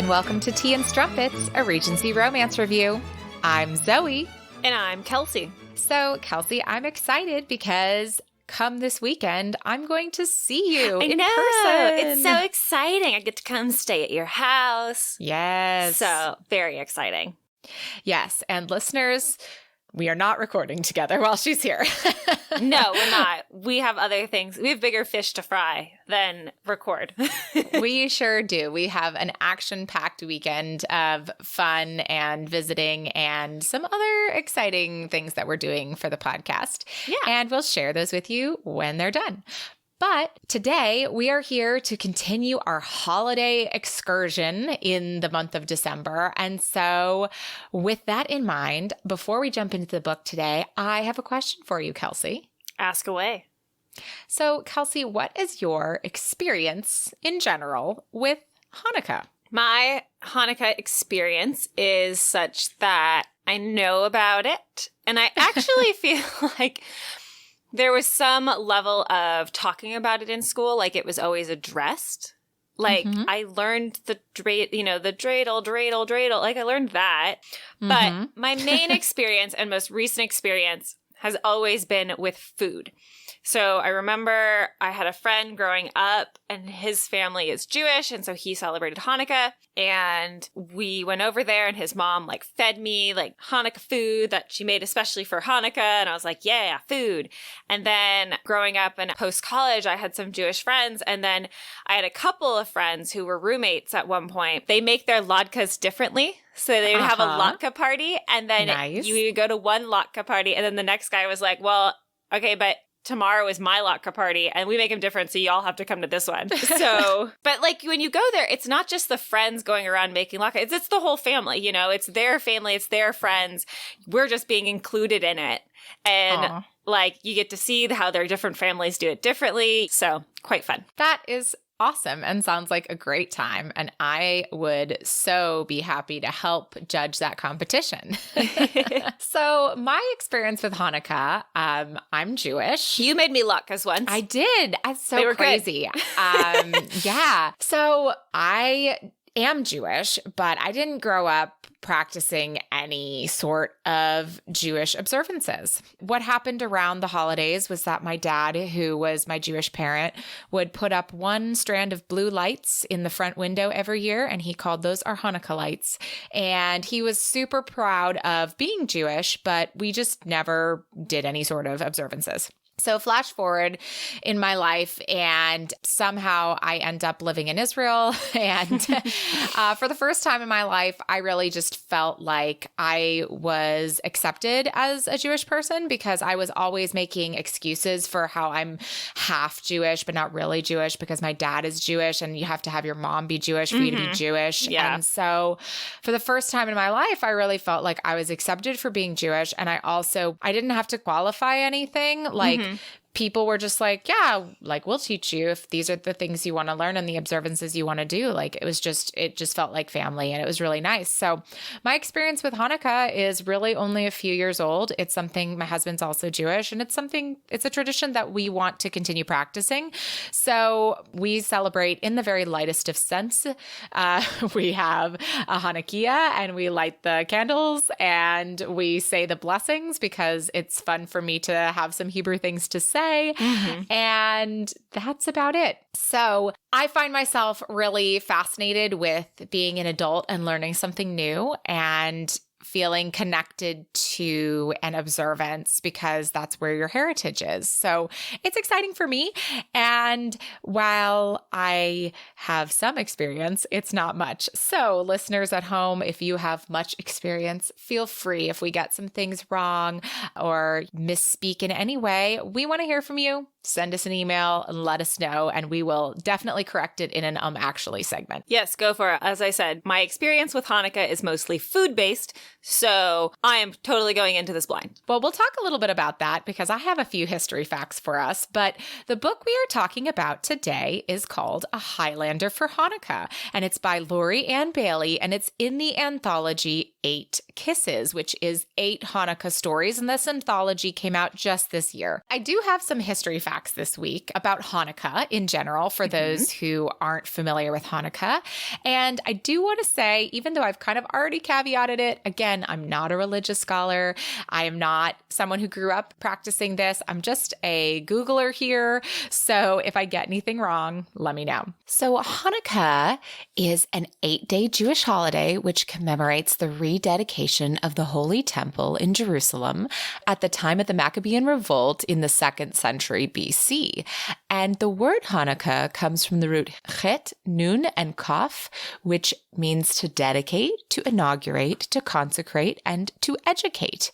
and welcome to Tea and Strumpets, a Regency romance review. I'm Zoe. And I'm Kelsey. So, Kelsey, I'm excited because come this weekend, I'm going to see you in person. It's so exciting. I get to come stay at your house. Yes. So, very exciting. Yes. And listeners, we are not recording together while she's here. No, we're not. We have other things. We have bigger fish to fry than record. We sure do. We have an action-packed weekend of fun and visiting and some other exciting things that we're doing for the podcast. Yeah. And we'll share those with you when they're done. But today we are here to continue our holiday excursion in the month of December. And so with that in mind, before we jump into the book today, I have a question for you, Kelsey. Ask away. So, Kelsey, what is your experience in general with Hanukkah? My Hanukkah experience is such that I know about it. And I actually feel like there was some level of talking about it in school, like it was always addressed. Like I learned the dreidel, like I learned that. But my main experience and most recent experience has always been with food. So I remember I had a friend growing up and his family is Jewish. And so he celebrated Hanukkah and we went over there and his mom like fed me like Hanukkah food that she made especially for Hanukkah. And I was like, yeah, food. And then growing up and post-college, I had some Jewish friends. And then I had a couple of friends who were roommates at one point. They make their latkes differently. So they would have a latke party and then you would go to one latke party. And then the next guy was like, well, okay, but tomorrow is my latke party and we make them different. So y'all have to come to this one. So, but like when you go there, it's not just the friends going around making latkes. It's the whole family, you know, it's their family, it's their friends. We're just being included in it. And like you get to see how their different families do it differently. So quite fun. That is awesome and sounds like a great time. And I would so be happy to help judge that competition. So my experience with Hanukkah, I'm Jewish. You made me latkes once. I did. That's so crazy. Yeah. So I am Jewish, but I didn't grow up practicing any sort of Jewish observances. What happened around the holidays was that my dad, who was my Jewish parent, would put up one strand of blue lights in the front window every year, and he called those our Hanukkah lights. And he was super proud of being Jewish, but we just never did any sort of observances. So flash forward in my life and somehow I end up living in Israel. And for the first time in my life, I really just felt like I was accepted as a Jewish person because I was always making excuses for how I'm half Jewish, but not really Jewish because my dad is Jewish and you have to have your mom be Jewish for you to be Jewish. Yeah. And so for the first time in my life, I really felt like I was accepted for being Jewish. And I didn't have to qualify anything. Like, people were just like, yeah, like we'll teach you if these are the things you want to learn and the observances you want to do. Like it just felt like family and it was really nice. So my experience with Hanukkah is really only a few years old. It's something, my husband's also Jewish and it's a tradition that we want to continue practicing. So we celebrate in the very lightest of sense. We have a Hanukkah and we light the candles and we say the blessings because it's fun for me to have some Hebrew things to say. And that's about it. So I find myself really fascinated with being an adult and learning something new and feeling connected to an observance because that's where your heritage is. So it's exciting for me. And while I have some experience, it's not much. So listeners at home, if you have much experience, feel free. If we get some things wrong or misspeak in any way, we want to hear from you. Send us an email and let us know, and we will definitely correct it in an actually segment. Yes, go for it. As I said, my experience with Hanukkah is mostly food-based, so I am totally going into this blind. Well, we'll talk a little bit about that because I have a few history facts for us, but the book we are talking about today is called A Highlander for Hanukkah, and it's by Lori Ann Bailey, and it's in the anthology 8 Kisses, which is 8 Hanukkah stories. And this anthology came out just this year. I do have some history facts this week about Hanukkah in general for those who aren't familiar with Hanukkah. And I do want to say, even though I've kind of already caveated it, again, I'm not a religious scholar. I am not someone who grew up practicing this. I'm just a Googler here. So if I get anything wrong, let me know. So Hanukkah is an 8-day Jewish holiday which commemorates the rededication of the Holy Temple in Jerusalem at the time of the Maccabean Revolt in the 2nd century BC. And the word Hanukkah comes from the root chet, nun, and kaf, which means to dedicate, to inaugurate, to consecrate, and to educate.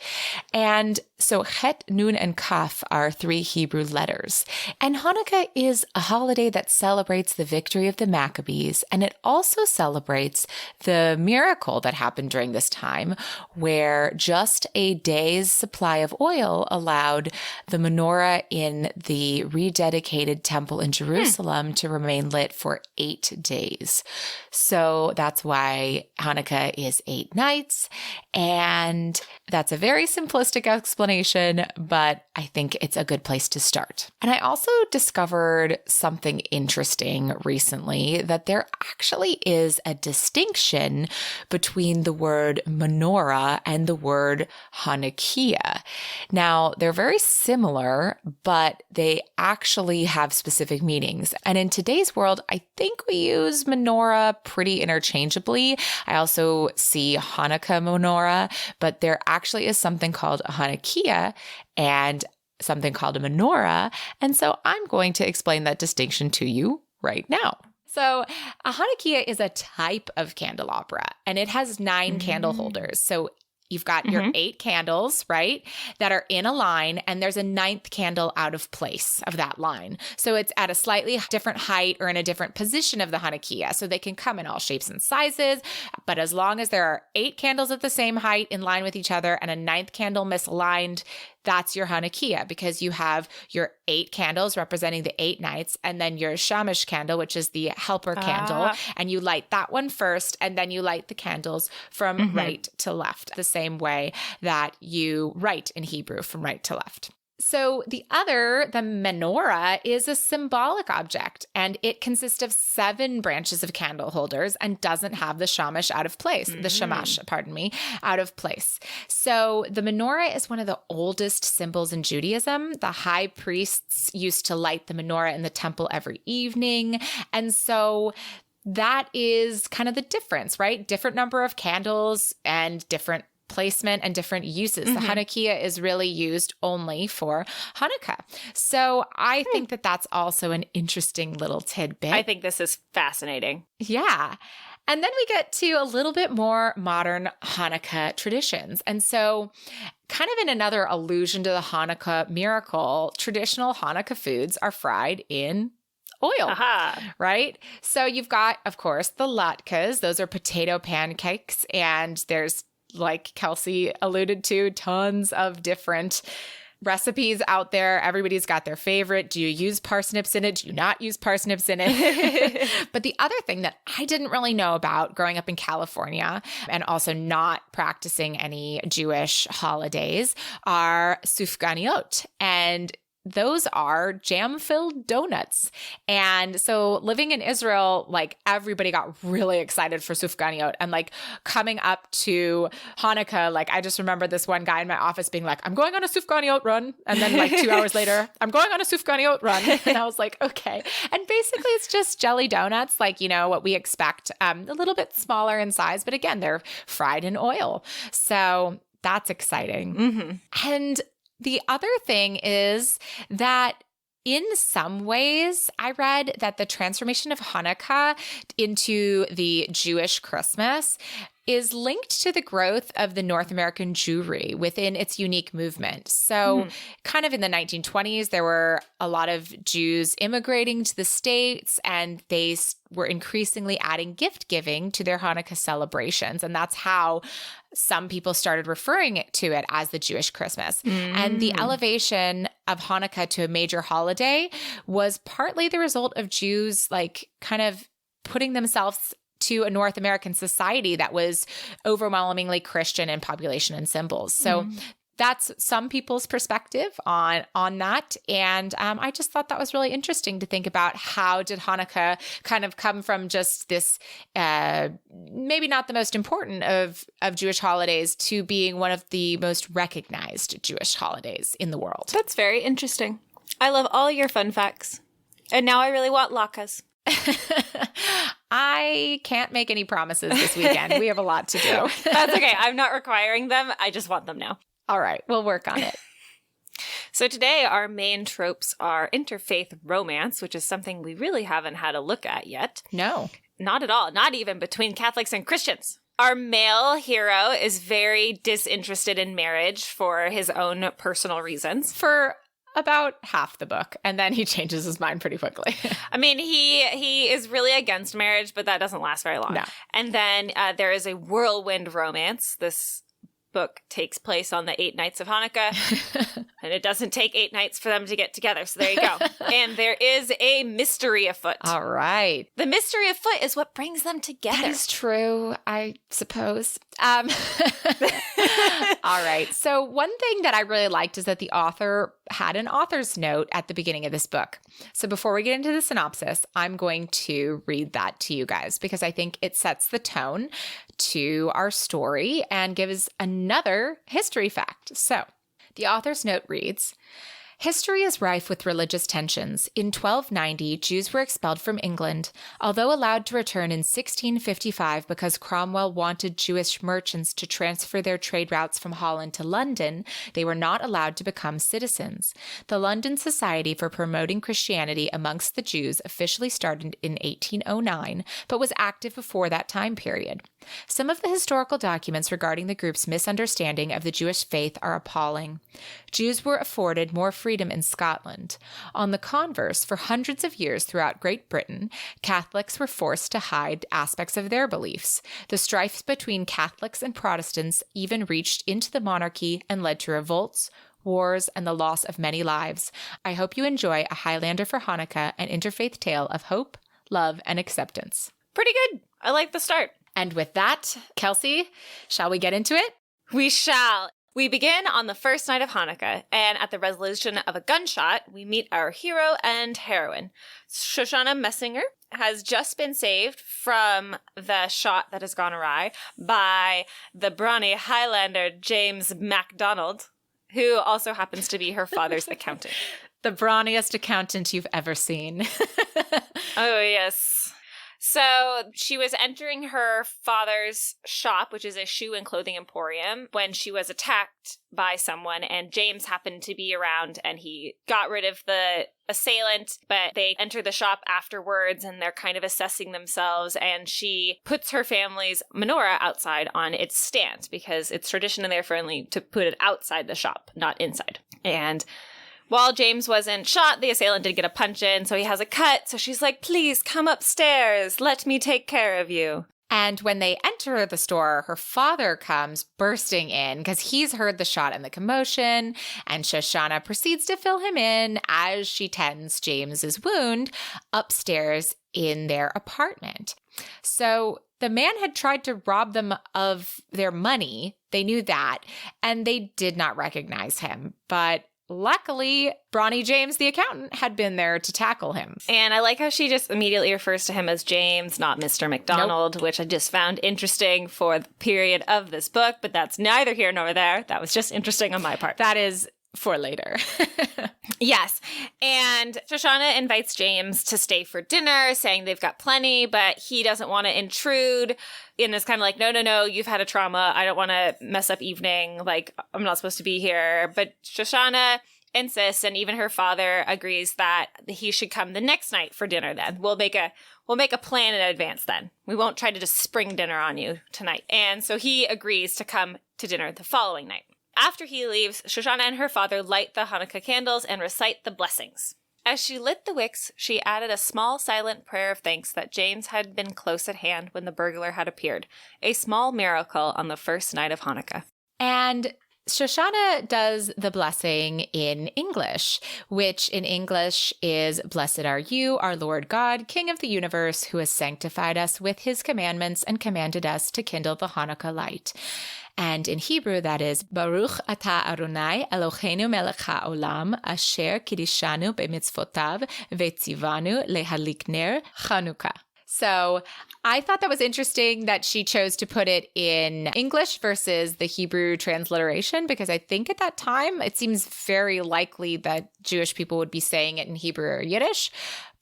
And so chet, nun, and kaf are 3 Hebrew letters. And Hanukkah is a holiday that celebrates the victory of the Maccabees, and it also celebrates the miracle that happened during this time, where just a day's supply of oil allowed the menorah in the rededicated temple in Jerusalem to remain lit for 8 days. So that's why Hanukkah is 8 nights. And that's a very simplistic explanation, but I think it's a good place to start. And I also discovered something interesting recently, that there actually is a distinction between the word menorah and the word Hanukkah. Now, they're very similar, but they actually have specific meanings. And in today's world, I think we use menorah pretty interchangeably. I also see Hanukkah menorah, but there actually is something called a Hanukkah and something called a menorah. And so I'm going to explain that distinction to you right now. So a Hanukkah is a type of candelabra, and it has 9 candle holders. So you've got your 8 candles, right, that are in a line, and there's a 9th candle out of place of that line. So it's at a slightly different height or in a different position of the Hanukkah. So they can come in all shapes and sizes, but as long as there are 8 candles at the same height in line with each other and a 9th candle misaligned, that's your Hanukkah, because you have your 8 candles representing the 8 nights, and then your shamash candle, which is the helper candle, and you light that one first, and then you light the candles from right to left, the same way that you write in Hebrew from right to left. So the menorah, is a symbolic object, and it consists of 7 branches of candle holders and doesn't have the shamash out of place, out of place. So the menorah is one of the oldest symbols in Judaism. The high priests used to light the menorah in the temple every evening. And so that is kind of the difference, right? Different number of candles and different placement and different uses. The Hanukkah is really used only for Hanukkah. So I think that that's also an interesting little tidbit. I think this is fascinating. Yeah. And then we get to a little bit more modern Hanukkah traditions. And so kind of in another allusion to the Hanukkah miracle, traditional Hanukkah foods are fried in oil, right? So you've got, of course, the latkes. Those are potato pancakes. And there's, like Kelsey alluded to, tons of different recipes out there. Everybody's got their favorite. Do you use parsnips in it? Do you not use parsnips in it? But the other thing that I didn't really know about growing up in California and also not practicing any Jewish holidays are sufganiyot. And those are jam-filled donuts. And so living in Israel, like everybody got really excited for sufganiyot, and like coming up to Hanukkah, like I just remember this one guy in my office being like, I'm going on a sufganiyot run. And then like 2 hours later, I'm going on a sufganiyot run. And I was like, okay. And basically it's just jelly donuts, like, you know, what we expect, a little bit smaller in size, but again, they're fried in oil. So that's exciting. And the other thing is that in some ways, I read that the transformation of Hanukkah into the Jewish Christmas is linked to the growth of the North American Jewry within its unique movement. So kind of in the 1920s, there were a lot of Jews immigrating to the States, and they were increasingly adding gift giving to their Hanukkah celebrations. And that's how some people started referring to it as the Jewish Christmas. And the elevation of Hanukkah to a major holiday was partly the result of Jews like kind of putting themselves to a North American society that was overwhelmingly Christian in population and symbols. So that's some people's perspective on that. And I just thought that was really interesting to think about how did Hanukkah kind of come from just this maybe not the most important of Jewish holidays to being one of the most recognized Jewish holidays in the world. That's very interesting. I love all your fun facts. And now I really want latkes. I can't make any promises this weekend. We have a lot to do. That's okay. I'm not requiring them. I just want them now. All right. We'll work on it. So today our main tropes are interfaith romance, which is something we really haven't had a look at yet. No. Not at all. Not even between Catholics and Christians. Our male hero is very disinterested in marriage for his own personal reasons. For about half the book, and then he changes his mind pretty quickly. I mean, he is really against marriage, but that doesn't last very long. No. And then there is a whirlwind romance. This book takes place on the 8 nights of Hanukkah, and it doesn't take 8 nights for them to get together. So there you go. And there is a mystery afoot. All right. The mystery afoot is what brings them together. That is true, I suppose. All right. So one thing that I really liked is that the author had an author's note at the beginning of this book. So before we get into the synopsis, I'm going to read that to you guys because I think it sets the tone to our story and gives another history fact. So the author's note reads, history is rife with religious tensions. In 1290, Jews were expelled from England. Although allowed to return in 1655 because Cromwell wanted Jewish merchants to transfer their trade routes from Holland to London, they were not allowed to become citizens. The London Society for Promoting Christianity amongst the Jews officially started in 1809, but was active before that time period. Some of the historical documents regarding the group's misunderstanding of the Jewish faith are appalling. Jews were afforded more freedom in Scotland. On the converse, for hundreds of years throughout Great Britain, Catholics were forced to hide aspects of their beliefs. The strife between Catholics and Protestants even reached into the monarchy and led to revolts, wars, and the loss of many lives. I hope you enjoy A Highlander for Hanukkah, an interfaith tale of hope, love, and acceptance. Pretty good. I like the start. And with that, Kelsey, shall we get into it? We shall. We begin on the first night of Hanukkah, and at the resolution of a gunshot, we meet our hero and heroine. Shoshana Messinger has just been saved from the shot that has gone awry by the brawny Highlander James MacDonald, who also happens to be her father's accountant. The brawniest accountant you've ever seen. Oh, yes. So she was entering her father's shop, which is a shoe and clothing emporium, when she was attacked by someone, and James happened to be around, and he got rid of the assailant, but they enter the shop afterwards, and they're kind of assessing themselves, and she puts her family's menorah outside on its stand, because it's tradition in their family to put it outside the shop, not inside. And while James wasn't shot, the assailant did get a punch in, so he has a cut. So she's like, please come upstairs. Let me take care of you. And when they enter the store, her father comes bursting in because he's heard the shot and the commotion. And Shoshana proceeds to fill him in as she tends James's wound upstairs in their apartment. So the man had tried to rob them of their money. They knew that, and they did not recognize him. But luckily, Brawny James, the accountant, had been there to tackle him. And I like how she just immediately refers to him as James, not Mr. McDonald, which I just found interesting for the period of this book, but that's neither here nor there. That was just interesting on my part. That is for later. Yes. And Shoshana invites James to stay for dinner, saying they've got plenty, but he doesn't want to intrude. And is kind of like, no, you've had a trauma. I don't want to mess up evening. Like, I'm not supposed to be here. But Shoshana insists, and even her father agrees that he should come the next night for dinner then. We'll make a plan in advance then. We won't try to just spring dinner on you tonight. And so he agrees to come to dinner the following night. After he leaves, Shoshana and her father light the Hanukkah candles and recite the blessings. As she lit the wicks, she added a small silent prayer of thanks that James had been close at hand when the burglar had appeared. A small miracle on the first night of Hanukkah. And Shoshana does the blessing in English, which in English is, "Blessed are you, our Lord God, King of the universe, who has sanctified us with his commandments and commanded us to kindle the Hanukkah light." And in Hebrew, that is, "Baruch atah Adonai Eloheinu melech haolam, asher kiddushanu b'mitzvotav ve'tzivanu lehadlik ner Hanukkah." So I thought that was interesting that she chose to put it in English versus the Hebrew transliteration, because I think at that time it seems very likely that Jewish people would be saying it in Hebrew or Yiddish.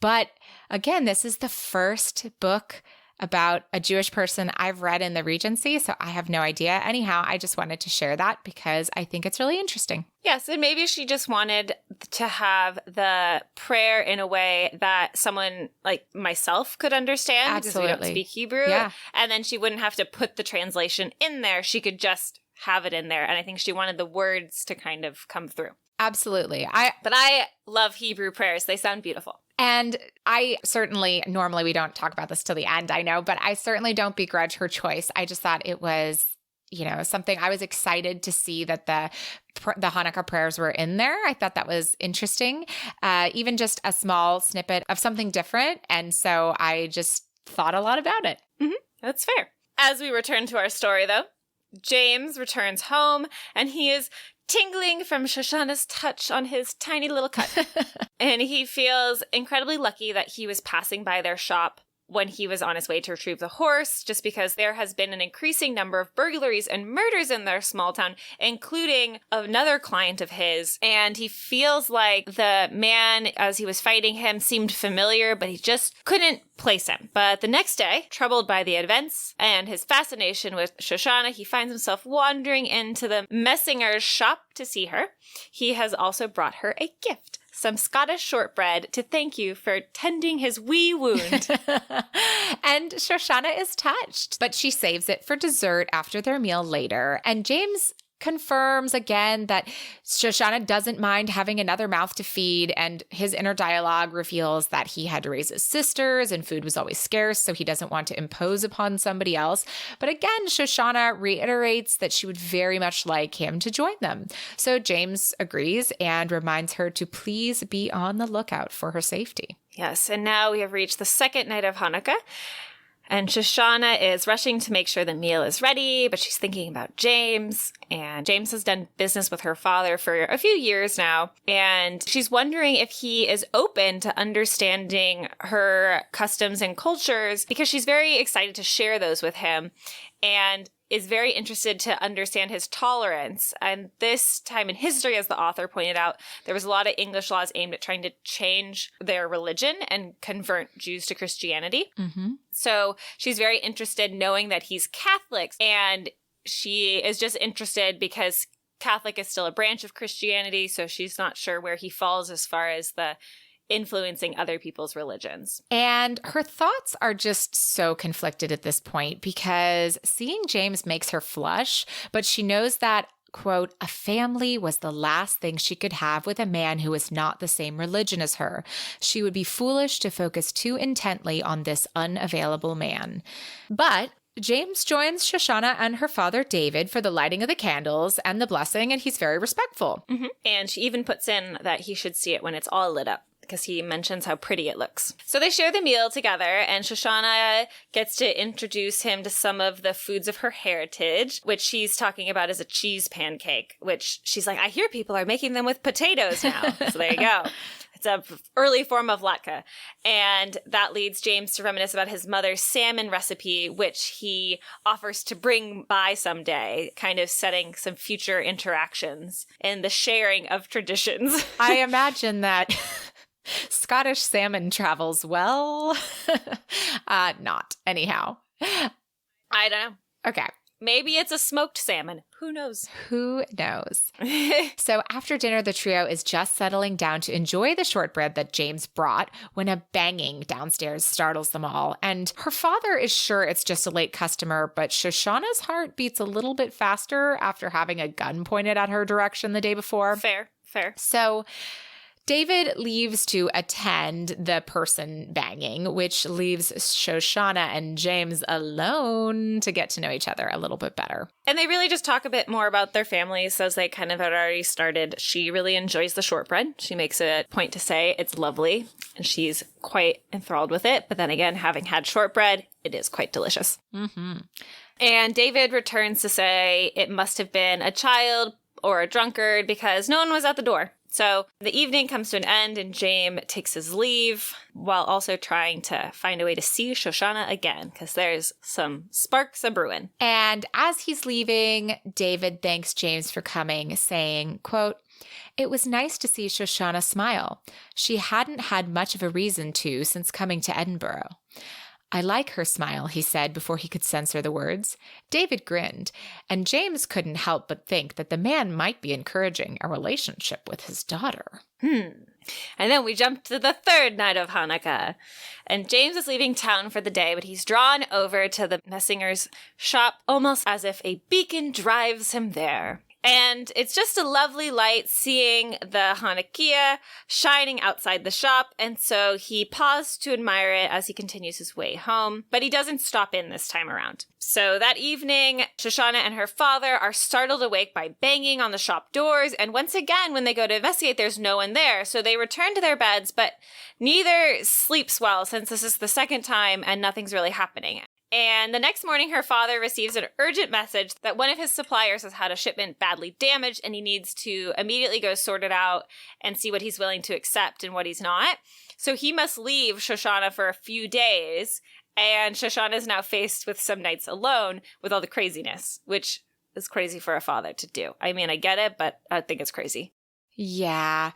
But again, this is the first book about a Jewish person I've read in the Regency, so I have no idea. Anyhow, I just wanted to share that because I think it's really interesting. Yes, and maybe she just wanted to have the prayer in a way that someone like myself could understand. Absolutely. Because we don't speak Hebrew. Yeah. And then she wouldn't have to put the translation in there. She could just have it in there. And I think she wanted the words to kind of come through. Absolutely. But I love Hebrew prayers. They sound beautiful. And I certainly, normally we don't talk about this till the end, I know, but I certainly don't begrudge her choice. I just thought it was, something I was excited to see that the Hanukkah prayers were in there. I thought that was interesting, even just a small snippet of something different. And so I just thought a lot about it. Mm-hmm. That's fair. As we return to our story, though, James returns home and he is tingling from Shoshana's touch on his tiny little cut. And he feels incredibly lucky that he was passing by their shop when he was on his way to retrieve the horse, just because there has been an increasing number of burglaries and murders in their small town, including another client of his. And he feels like the man, as he was fighting him, seemed familiar, but he just couldn't place him. But the next day, troubled by the events and his fascination with Shoshana, he finds himself wandering into the Messinger's shop to see her. He has also brought her a gift. Some Scottish shortbread to thank you for tending his wee wound. And Shoshana is touched, but she saves it for dessert after their meal later. And James confirms again that Shoshana doesn't mind having another mouth to feed, and his inner dialogue reveals that he had to raise his sisters and food was always scarce, so he doesn't want to impose upon somebody else. But again, Shoshana reiterates that she would very much like him to join them. So James agrees and reminds her to please be on the lookout for her safety. Yes, and now we have reached the second night of Hanukkah. And Shoshana is rushing to make sure the meal is ready, but she's thinking about James. And James has done business with her father for a few years now. And she's wondering if he is open to understanding her customs and cultures, because she's very excited to share those with him and is very interested to understand his tolerance. And this time in history, as the author pointed out, there was a lot of English laws aimed at trying to change their religion and convert Jews to Christianity. Mm-hmm. So she's very interested knowing that he's Catholic, and she is just interested because Catholic is still a branch of Christianity, so she's not sure where he falls as far as the influencing other people's religions. And her thoughts are just so conflicted at this point because seeing James makes her flush, but she knows that, quote, a family was the last thing she could have with a man who was not the same religion as her. She would be foolish to focus too intently on this unavailable man. But James joins Shoshana and her father David for the lighting of the candles and the blessing, and he's very respectful. Mm-hmm. And she even puts in that he should see it when it's all lit up, because he mentions how pretty it looks. So they share the meal together, and Shoshana gets to introduce him to some of the foods of her heritage, which she's talking about as a cheese pancake, which she's like, I hear people are making them with potatoes now. So there you go. It's an early form of latke. And that leads James to reminisce about his mother's salmon recipe, which he offers to bring by someday, kind of setting some future interactions in the sharing of traditions. I imagine that Scottish salmon travels well. Not. Anyhow. I don't know. Okay. Maybe it's a smoked salmon. Who knows? Who knows? So after dinner, the trio is just settling down to enjoy the shortbread that James brought when a banging downstairs startles them all. And her father is sure it's just a late customer, but Shoshana's heart beats a little bit faster after having a gun pointed at her direction the day before. Fair. So David leaves to attend the person banging, which leaves Shoshana and James alone to get to know each other a little bit better. And they really just talk a bit more about their families as they kind of had already started. She really enjoys the shortbread. She makes a point to say it's lovely, and she's quite enthralled with it. But then again, having had shortbread, it is quite delicious. Mm-hmm. And David returns to say it must have been a child or a drunkard because no one was at the door. So the evening comes to an end and James takes his leave while also trying to find a way to see Shoshana again because there's some sparks a-brewing. And as he's leaving, David thanks James for coming, saying, quote, "It was nice to see Shoshana smile. She hadn't had much of a reason to since coming to Edinburgh. I like her smile," he said before he could censor the words. David grinned, and James couldn't help but think that the man might be encouraging a relationship with his daughter. And then we jump to the third night of Hanukkah. And James is leaving town for the day, but he's drawn over to the messinger's shop almost as if a beacon drives him there. And it's just a lovely light seeing the Hanukkah shining outside the shop, and so he paused to admire it as he continues his way home, but he doesn't stop in this time around. So that evening, Shoshana and her father are startled awake by banging on the shop doors, and once again, when they go to investigate, there's no one there, so they return to their beds, but neither sleeps well since this is the second time and nothing's really happening. And the next morning, her father receives an urgent message that one of his suppliers has had a shipment badly damaged and he needs to immediately go sort it out and see what he's willing to accept and what he's not. So he must leave Shoshana for a few days, and Shoshana is now faced with some nights alone with all the craziness, which is crazy for a father to do. I mean, I get it, but I think it's crazy. Yeah.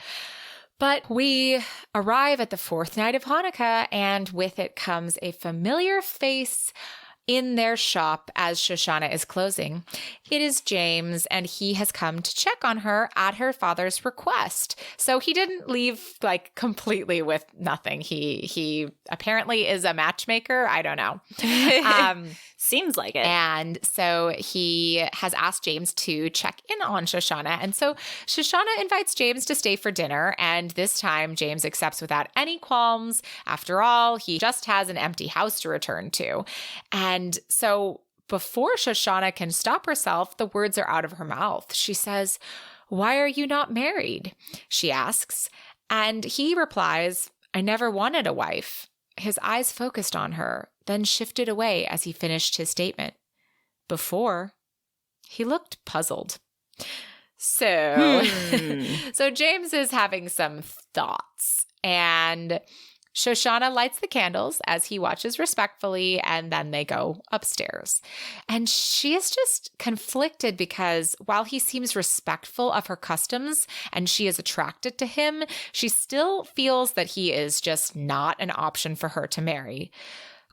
But we arrive at the fourth night of Hanukkah, and with it comes a familiar face in their shop as Shoshana is closing. It is James, and he has come to check on her at her father's request. So he didn't leave completely with nothing. He apparently is a matchmaker. I don't know. Seems like it. And so he has asked James to check in on Shoshana. And so Shoshana invites James to stay for dinner. And this time James accepts without any qualms. After all, he just has an empty house to return to. And so before Shoshana can stop herself, the words are out of her mouth. She says, "Why are you not married?" she asks. And he replies, "I never wanted a wife." His eyes focused on her, then shifted away as he finished his statement. Before, he looked puzzled. So James is having some thoughts, and Shoshana lights the candles as he watches respectfully, and then they go upstairs. And she is just conflicted because while he seems respectful of her customs and she is attracted to him, she still feels that he is just not an option for her to marry.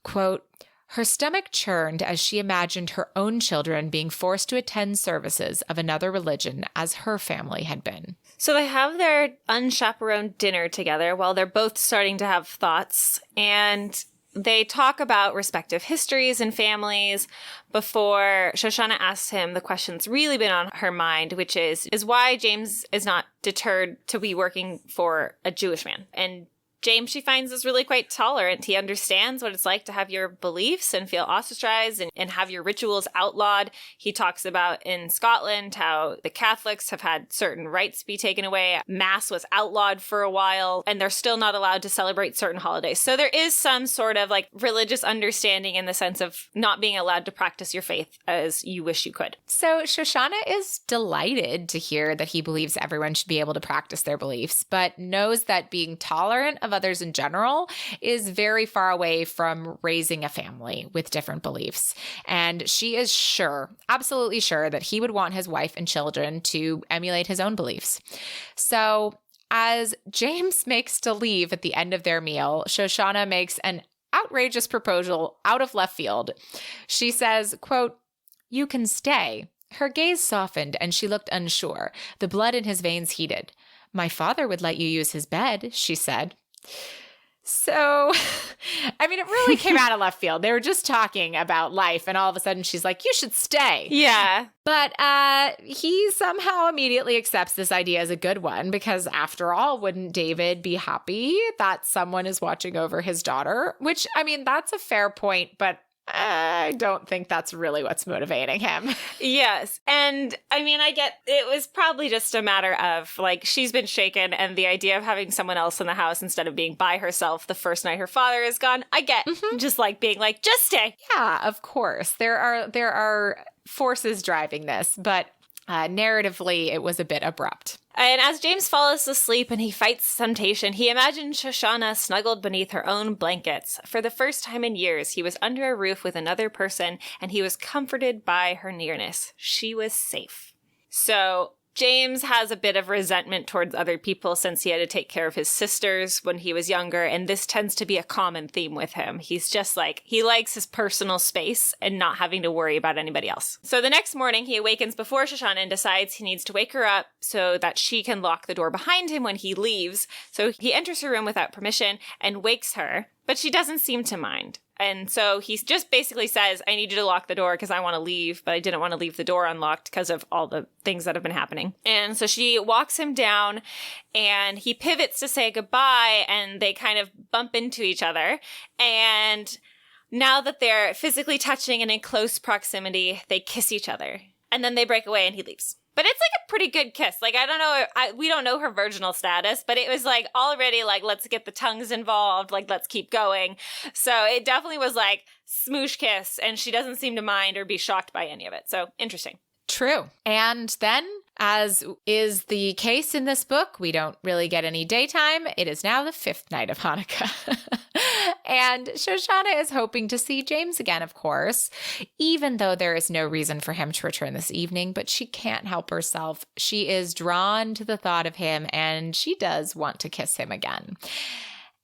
Quote, "Her stomach churned as she imagined her own children being forced to attend services of another religion as her family had been." So they have their unchaperoned dinner together while they're both starting to have thoughts, and they talk about respective histories and families before Shoshana asks him the question that's really been on her mind, which is why James is not deterred to be working for a Jewish man. And James, she finds, is really quite tolerant. He understands what it's like to have your beliefs and feel ostracized and have your rituals outlawed. He talks about in Scotland how the Catholics have had certain rights be taken away. Mass was outlawed for a while, and they're still not allowed to celebrate certain holidays. So there is some sort of religious understanding in the sense of not being allowed to practice your faith as you wish you could. So Shoshana is delighted to hear that he believes everyone should be able to practice their beliefs, but knows that being tolerant of others in general is very far away from raising a family with different beliefs. And she is sure, absolutely sure, that he would want his wife and children to emulate his own beliefs. So as James makes to leave at the end of their meal, Shoshana makes an outrageous proposal out of left field. She says, quote, "You can stay." Her gaze softened and she looked unsure. The blood in his veins heated. "My father would let you use his bed," she said. So, I mean, it really came out of left field. They were just talking about life, and all of a sudden she's like, you should stay. Yeah. But he somehow immediately accepts this idea as a good one because, after all, wouldn't David be happy that someone is watching over his daughter? Which, I mean, that's a fair point, but I don't think that's really what's motivating him. Yes. And I mean, I get it was probably just a matter of like she's been shaken and the idea of having someone else in the house instead of being by herself the first night her father is gone. I get just like being like, just stay. Yeah, of course. There are forces driving this, but narratively, it was a bit abrupt. And as James falls asleep and he fights temptation, he imagines Shoshana snuggled beneath her own blankets. For the first time in years, he was under a roof with another person, and he was comforted by her nearness. She was safe. So James has a bit of resentment towards other people since he had to take care of his sisters when he was younger, and this tends to be a common theme with him. He's just like, he likes his personal space and not having to worry about anybody else. So the next morning, he awakens before Shoshana and decides he needs to wake her up so that she can lock the door behind him when he leaves. So he enters her room without permission and wakes her, but she doesn't seem to mind. And so he just basically says, I need you to lock the door because I want to leave, but I didn't want to leave the door unlocked because of all the things that have been happening. And so she walks him down and he pivots to say goodbye and they kind of bump into each other. And now that they're physically touching and in close proximity, they kiss each other. And then they break away and he leaves. But it's like a pretty good kiss. Like, I don't know, we don't know her virginal status, but it was like already like, let's get the tongues involved. Like, let's keep going. So it definitely was like smoosh kiss, and she doesn't seem to mind or be shocked by any of it. So interesting. True. And then, as is the case in this book, we don't really get any daytime. It is now the 5th night of Hanukkah. And Shoshana is hoping to see James again, of course, even though there is no reason for him to return this evening, but she can't help herself. She is drawn to the thought of him, and she does want to kiss him again.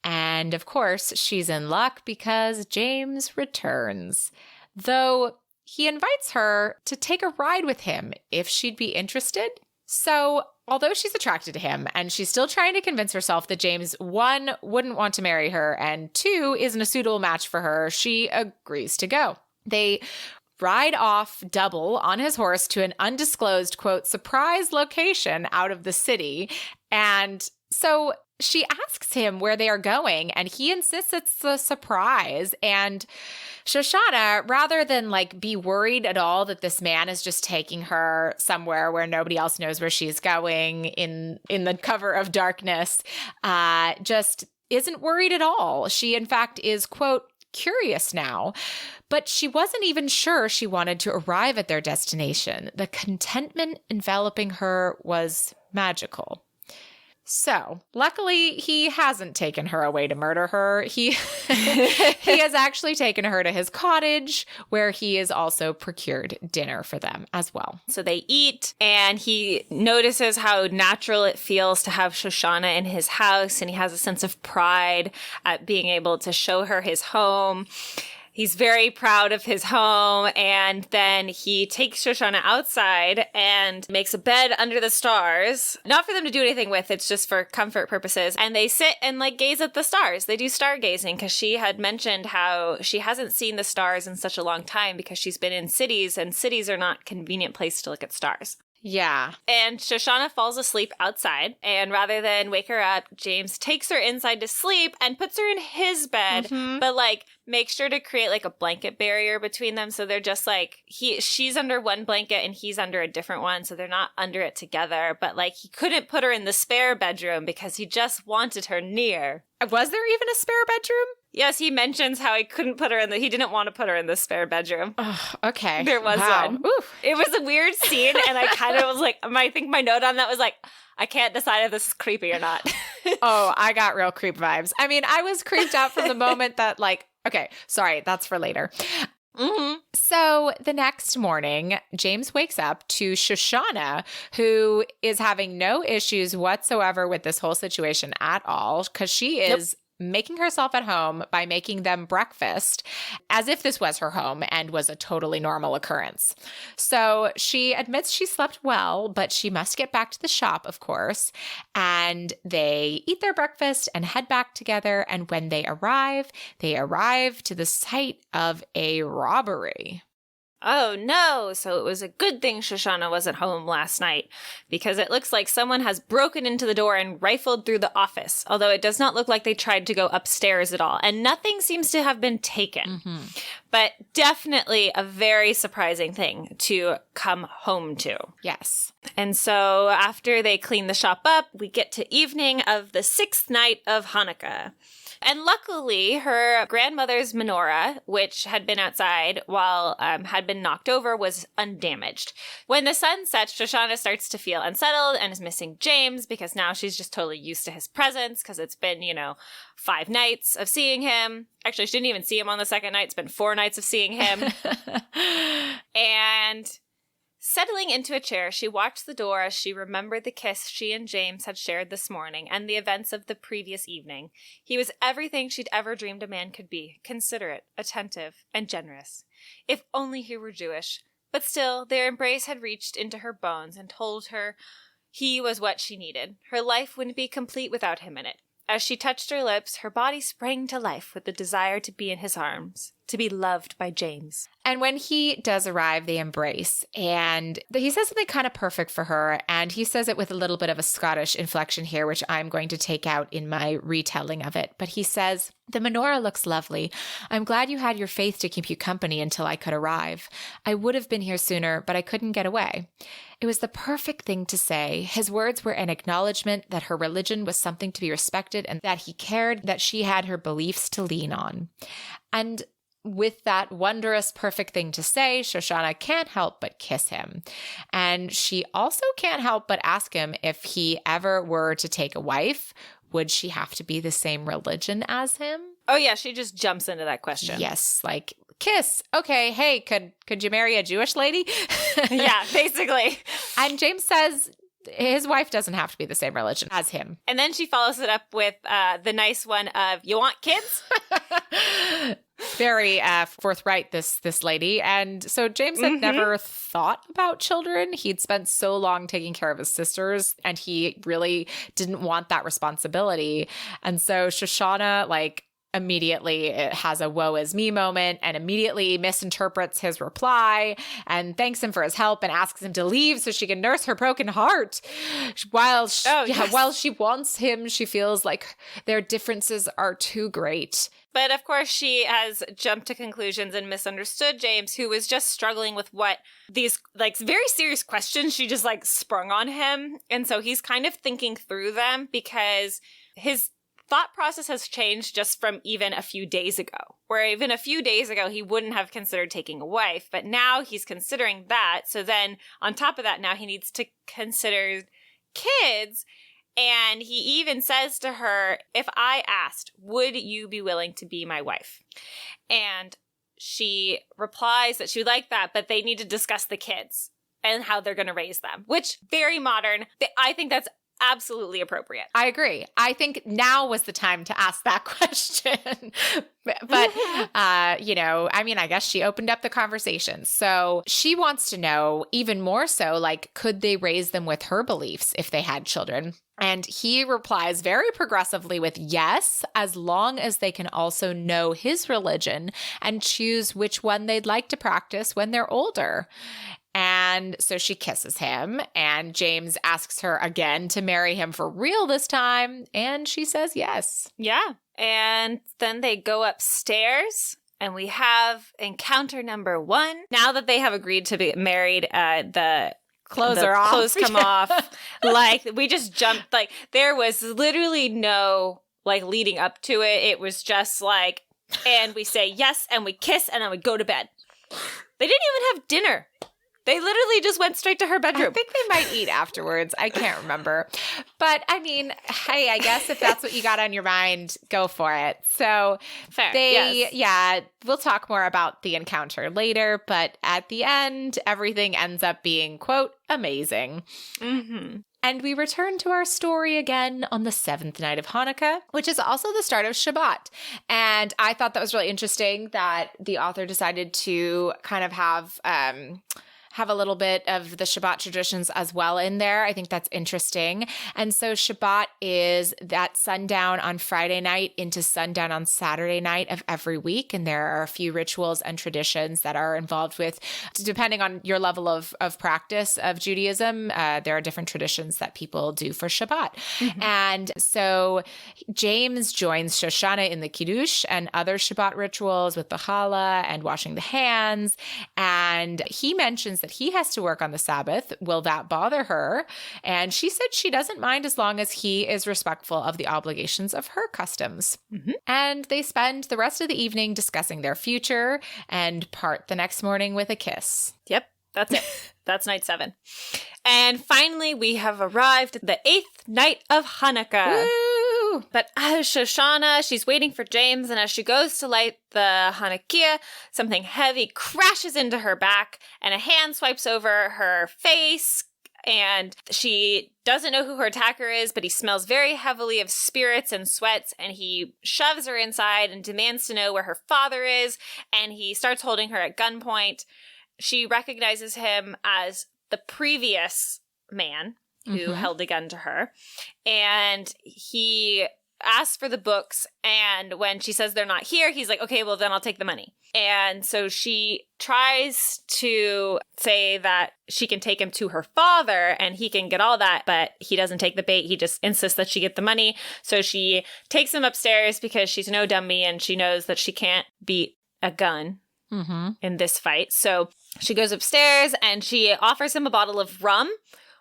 And of course, she's in luck because James returns, though he invites her to take a ride with him if she'd be interested. So, although she's attracted to him and she's still trying to convince herself that James, 1, wouldn't want to marry her, and 2, isn't a suitable match for her, she agrees to go. They ride off double on his horse to an undisclosed, quote, surprise location out of the city. And so she asks him where they are going, and he insists it's a surprise. And Shoshana, rather than like be worried at all that this man is just taking her somewhere where nobody else knows where she's going in the cover of darkness, just isn't worried at all. She, in fact, is, quote, curious now, but she wasn't even sure she wanted to arrive at their destination. The contentment enveloping her was magical. So, luckily, he hasn't taken her away to murder her. He has actually taken her to his cottage, where he has also procured dinner for them as well. So they eat, and he notices how natural it feels to have Shoshana in his house, and he has a sense of pride at being able to show her his home. He's very proud of his home, and then he takes Shoshana outside and makes a bed under the stars. Not for them to do anything with, it's just for comfort purposes. And they sit and like gaze at the stars. They do stargazing because she had mentioned how she hasn't seen the stars in such a long time because she's been in cities, and cities are not a convenient place to look at stars. Yeah. And Shoshana falls asleep outside, and rather than wake her up, James takes her inside to sleep and puts her in his bed, but like makes sure to create like a blanket barrier between them, so they're just like she's under one blanket and he's under a different one, so they're not under it together. But like he couldn't put her in the spare bedroom because he just wanted her near. Was there even a spare bedroom? Yes, he mentions how he couldn't put her in he didn't want to put her in the spare bedroom. Oh, okay. There was one. Oof. It was a weird scene, and I kind of was like, I think my note on that was like, I can't decide if this is creepy or not. Oh, I got real creep vibes. I mean, I was creeped out from the moment that like, okay, sorry, that's for later. So the next morning, James wakes up to Shoshana, who is having no issues whatsoever with this whole situation at all, because she is making herself at home by making them breakfast as if this was her home and was a totally normal occurrence. So she admits she slept well, but she must get back to the shop, of course. And they eat their breakfast and head back together. And when they arrive to the site of a robbery. Oh no, so it was a good thing Shoshana wasn't home last night, because it looks like someone has broken into the door and rifled through the office, although it does not look like they tried to go upstairs at all, and nothing seems to have been taken. Mm-hmm. But definitely a very surprising thing to come home to. Yes. And so after they clean the shop up, we get to evening of the 6th night of Hanukkah. And luckily, her grandmother's menorah, which had been outside while had been knocked over, was undamaged. When the sun sets, Shoshana starts to feel unsettled and is missing James, because now she's just totally used to his presence, because it's been, 5 nights of seeing him. Actually, she didn't even see him on the second night. It's been 4 nights of seeing him. And settling into a chair, she watched the door as she remembered the kiss she and James had shared this morning and the events of the previous evening. He was everything she'd ever dreamed a man could be: considerate, attentive, and generous. If only he were Jewish. But still, their embrace had reached into her bones and told her he was what she needed. Her life wouldn't be complete without him in it. As she touched her lips, her body sprang to life with the desire to be in his arms, to be loved by James. And when he does arrive, they embrace. And he says something kind of perfect for her. And he says it with a little bit of a Scottish inflection here, which I'm going to take out in my retelling of it. But he says, "The menorah looks lovely. I'm glad you had your faith to keep you company until I could arrive. I would have been here sooner, but I couldn't get away." It was the perfect thing to say. His words were an acknowledgement that her religion was something to be respected and that he cared that she had her beliefs to lean on. And with that wondrous, perfect thing to say, Shoshana can't help but kiss him. And she also can't help but ask him if he ever were to take a wife, would she have to be the same religion as him? Oh, yeah, she just jumps into that question. Yes, like, kiss. Okay, hey, could you marry a Jewish lady? Yeah, basically. And James says his wife doesn't have to be the same religion as him. And then she follows it up with the nice one of, "You want kids?" Very forthright, this lady. And so James had never thought about children. He'd spent so long taking care of his sisters, and he really didn't want that responsibility. And so Shoshana, immediately has a woe is me moment and immediately misinterprets his reply and thanks him for his help and asks him to leave so she can nurse her broken heart. While she wants him, she feels like their differences are too great. But of course, she has jumped to conclusions and misunderstood James, who was just struggling with what these very serious questions she just sprung on him. And so he's kind of thinking through them, because his thought process has changed just from even a few days ago, where even a few days ago he wouldn't have considered taking a wife, but now he's considering that. So then on top of that, now he needs to consider kids. And he even says to her, "If I asked, would you be willing to be my wife?" And she replies that she would like that, but they need to discuss the kids and how they're going to raise them, which very modern. I think that's absolutely appropriate. I agree. I think now was the time to ask that question. But, I guess she opened up the conversation. So she wants to know even more so, could they raise them with her beliefs if they had children? And he replies very progressively with yes, as long as they can also know his religion and choose which one they'd like to practice when they're older. And so she kisses him, and James asks her again to marry him for real this time, and she says yes. Yeah. And then they go upstairs, and we have encounter number 1. Now that they have agreed to be married, the clothes are off. Clothes come off. We just jumped. There was literally no, leading up to it. It was just and we say yes, and we kiss, and then we go to bed. They didn't even have dinner. They literally just went straight to her bedroom. I think they might eat afterwards. I can't remember. But hey, I guess if that's what you got on your mind, go for it. So fair. We'll talk more about the encounter later. But at the end, everything ends up being, quote, amazing. Mm-hmm. And we return to our story again on the 7th night of Hanukkah, which is also the start of Shabbat. And I thought that was really interesting that the author decided to kind of have a little bit of the Shabbat traditions as well in there. I think that's interesting. And so Shabbat is that sundown on Friday night into sundown on Saturday night of every week. And there are a few rituals and traditions that are involved with, depending on your level of practice of Judaism, there are different traditions that people do for Shabbat. Mm-hmm. And so James joins Shoshana in the Kiddush and other Shabbat rituals with the challah and washing the hands. And he mentions that he has to work on the Sabbath. Will that bother her? And she said she doesn't mind as long as he is respectful of the obligations of her customs. Mm-hmm. And they spend the rest of the evening discussing their future and part the next morning with a kiss. Yep, that's it. That's night 7. And finally, we have arrived at the 8th night of Hanukkah. Woo! But as Shoshana, she's waiting for James, and as she goes to light the Hanukkah, something heavy crashes into her back, and a hand swipes over her face, and she doesn't know who her attacker is, but he smells very heavily of spirits and sweats, and he shoves her inside and demands to know where her father is, and he starts holding her at gunpoint. She recognizes him as the previous man who held a gun to her. And he asks for the books. And when she says they're not here, he's like, okay, well, then I'll take the money. And so she tries to say that she can take him to her father and he can get all that, but he doesn't take the bait. He just insists that she get the money. So she takes him upstairs because she's no dummy and she knows that she can't beat a gun in this fight. So she goes upstairs and she offers him a bottle of rum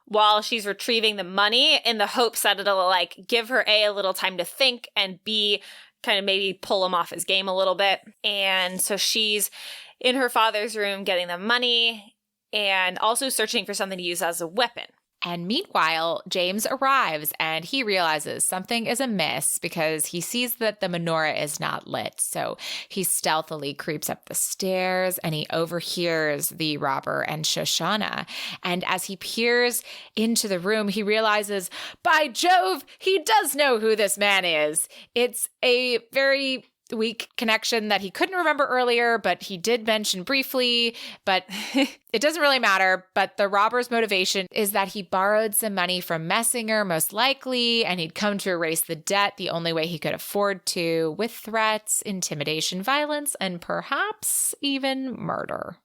while she's retrieving the money in the hopes that it'll like give her A, a little time to think, and B, kind of maybe pull him off his game a little bit. And so she's in her father's room getting the money and also searching for something to use as a weapon. And meanwhile, James arrives and he realizes something is amiss because he sees that the menorah is not lit. So he stealthily creeps up the stairs and he overhears the robber and Shoshana. And as he peers into the room, he realizes, by Jove, he does know who this man is. It's a very weak connection that he couldn't remember earlier, but he did mention briefly, but it doesn't really matter. But the robber's motivation is that he borrowed some money from Messinger, most likely, and he'd come to erase the debt the only way he could afford to, with threats, intimidation, violence, and perhaps even murder.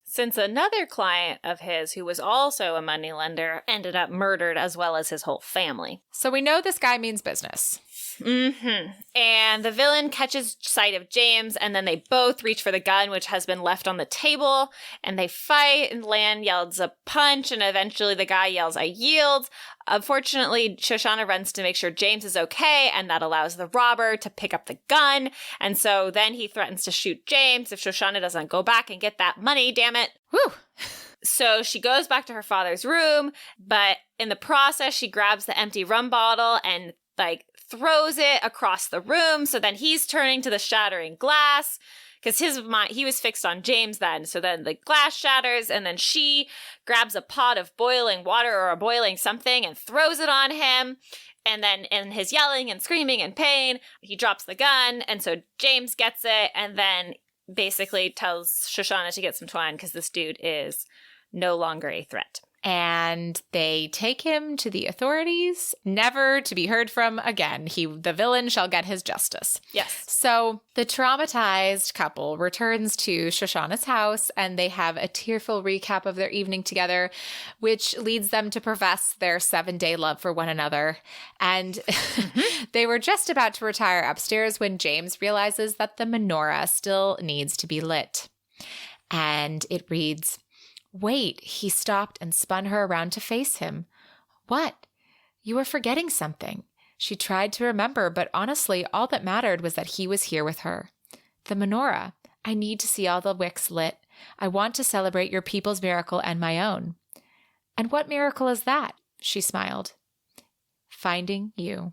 Since another client of his, who was also a moneylender, ended up murdered as well as his whole family. So we know this guy means business. And the villain catches sight of James, and then they both reach for the gun, which has been left on the table, and they fight, and Lan yells a punch, and eventually the guy yells, I yield. Unfortunately, Shoshana runs to make sure James is okay, and that allows the robber to pick up the gun, and so then he threatens to shoot James if Shoshana doesn't go back and get that money, damn it. Whew. So she goes back to her father's room, but in the process, she grabs the empty rum bottle and throws it across the room. So then he's turning to the shattering glass because his mind, he was fixed on James then. So then the glass shatters and then she grabs a pot of boiling water or a boiling something and throws it on him. And then in his yelling and screaming and pain, he drops the gun. And so James gets it and then basically tells Shoshana to get some twine because this dude is no longer a threat. And they take him to the authorities, never to be heard from again. The villain shall get his justice. Yes. So the traumatized couple returns to Shoshana's house and they have a tearful recap of their evening together, which leads them to profess their 7-day love for one another. And they were just about to retire upstairs when James realizes that the menorah still needs to be lit. And it reads, Wait, he stopped and spun her around to face him. What? You were forgetting something. She tried to remember, but honestly, all that mattered was that he was here with her. The menorah. I need to see all the wicks lit. I want to celebrate your people's miracle and my own. And what miracle is that? She smiled. Finding you.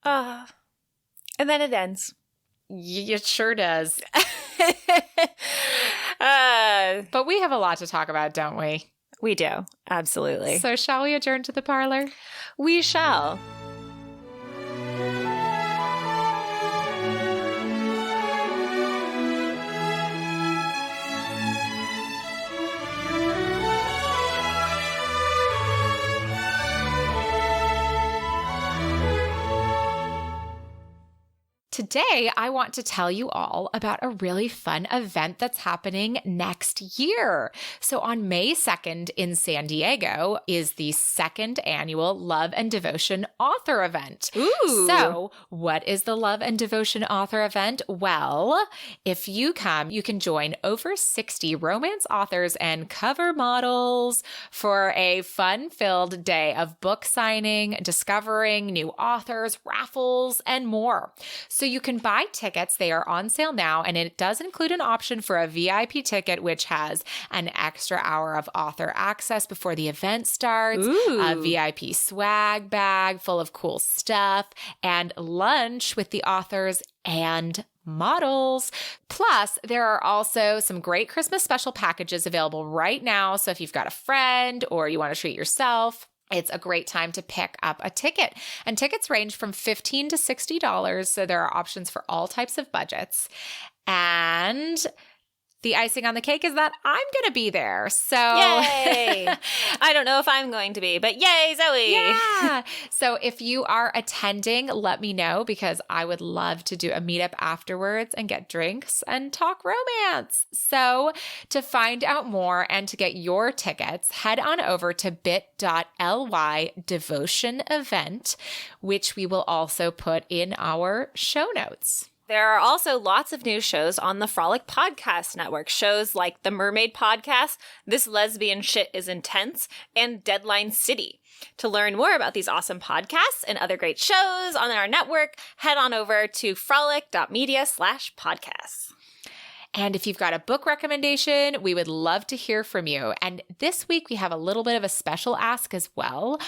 And then it ends. It sure does. But we have a lot to talk about, don't we? We do. Absolutely. So shall we adjourn to the parlor? We shall. Today, I want to tell you all about a really fun event that's happening next year. So on May 2nd in San Diego is the second annual Love and Devotion Author Event. Ooh. So what is the Love and Devotion Author Event? Well, if you come, you can join over 60 romance authors and cover models for a fun-filled day of book signing, discovering new authors, raffles, and more. So you can buy tickets. They are on sale now, and it does include an option for a VIP ticket, which has an extra hour of author access before the event starts, a VIP swag bag full of cool stuff, and lunch with the authors and models. Plus, there are also some great Christmas special packages available right now. So if you've got a friend or you want to treat yourself, it's a great time to pick up a ticket. And tickets range from $15 to $60. So there are options for all types of budgets. And the icing on the cake is that I'm going to be there. So yay! I don't know if I'm going to be, but yay, Zoe! Yeah. So if you are attending, let me know because I would love to do a meetup afterwards and get drinks and talk romance. So to find out more and to get your tickets, head on over to bit.ly devotion event, which we will also put in our show notes. There are also lots of new shows on the Frolic Podcast Network. Shows like The Mermaid Podcast, This Lesbian Shit is Intense, and Deadline City. To learn more about these awesome podcasts and other great shows on our network, head on over to frolic.media/podcasts. And if you've got a book recommendation, we would love to hear from you. And this week we have a little bit of a special ask as well.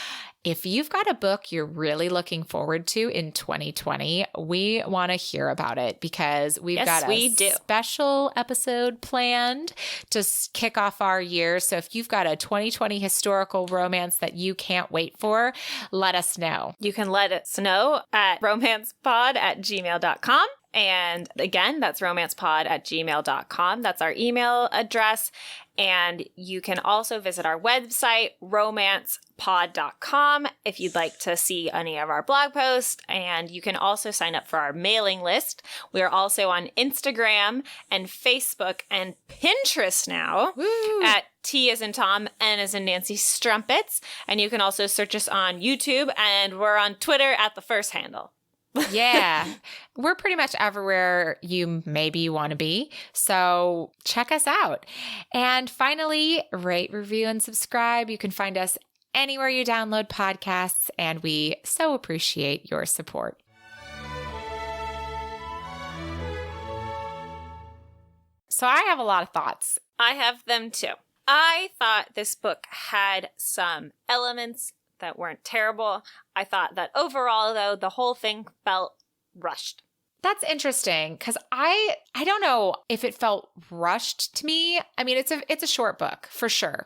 If you've got a book you're really looking forward to in 2020, we want to hear about it because we've got a special episode planned to kick off our year. So if you've got a 2020 historical romance that you can't wait for, let us know. You can let us know at romancepod@gmail.com. And again, that's romancepod@gmail.com. That's our email address. And you can also visit our website, romancepod.com, if you'd like to see any of our blog posts. And you can also sign up for our mailing list. We are also on Instagram and Facebook and Pinterest now. Woo. At T as in Tom, N as in Nancy Strumpets. And you can also search us on YouTube, and we're on Twitter at the first handle. Yeah, we're pretty much everywhere you maybe want to be. So check us out. And finally, rate, review, and subscribe. You can find us anywhere you download podcasts, and we so appreciate your support. So I have a lot of thoughts. I have them too. I thought this book had some elements that weren't terrible. I thought that overall, though, the whole thing felt rushed. That's interesting because I don't know if it felt rushed to me. I mean, it's a short book for sure,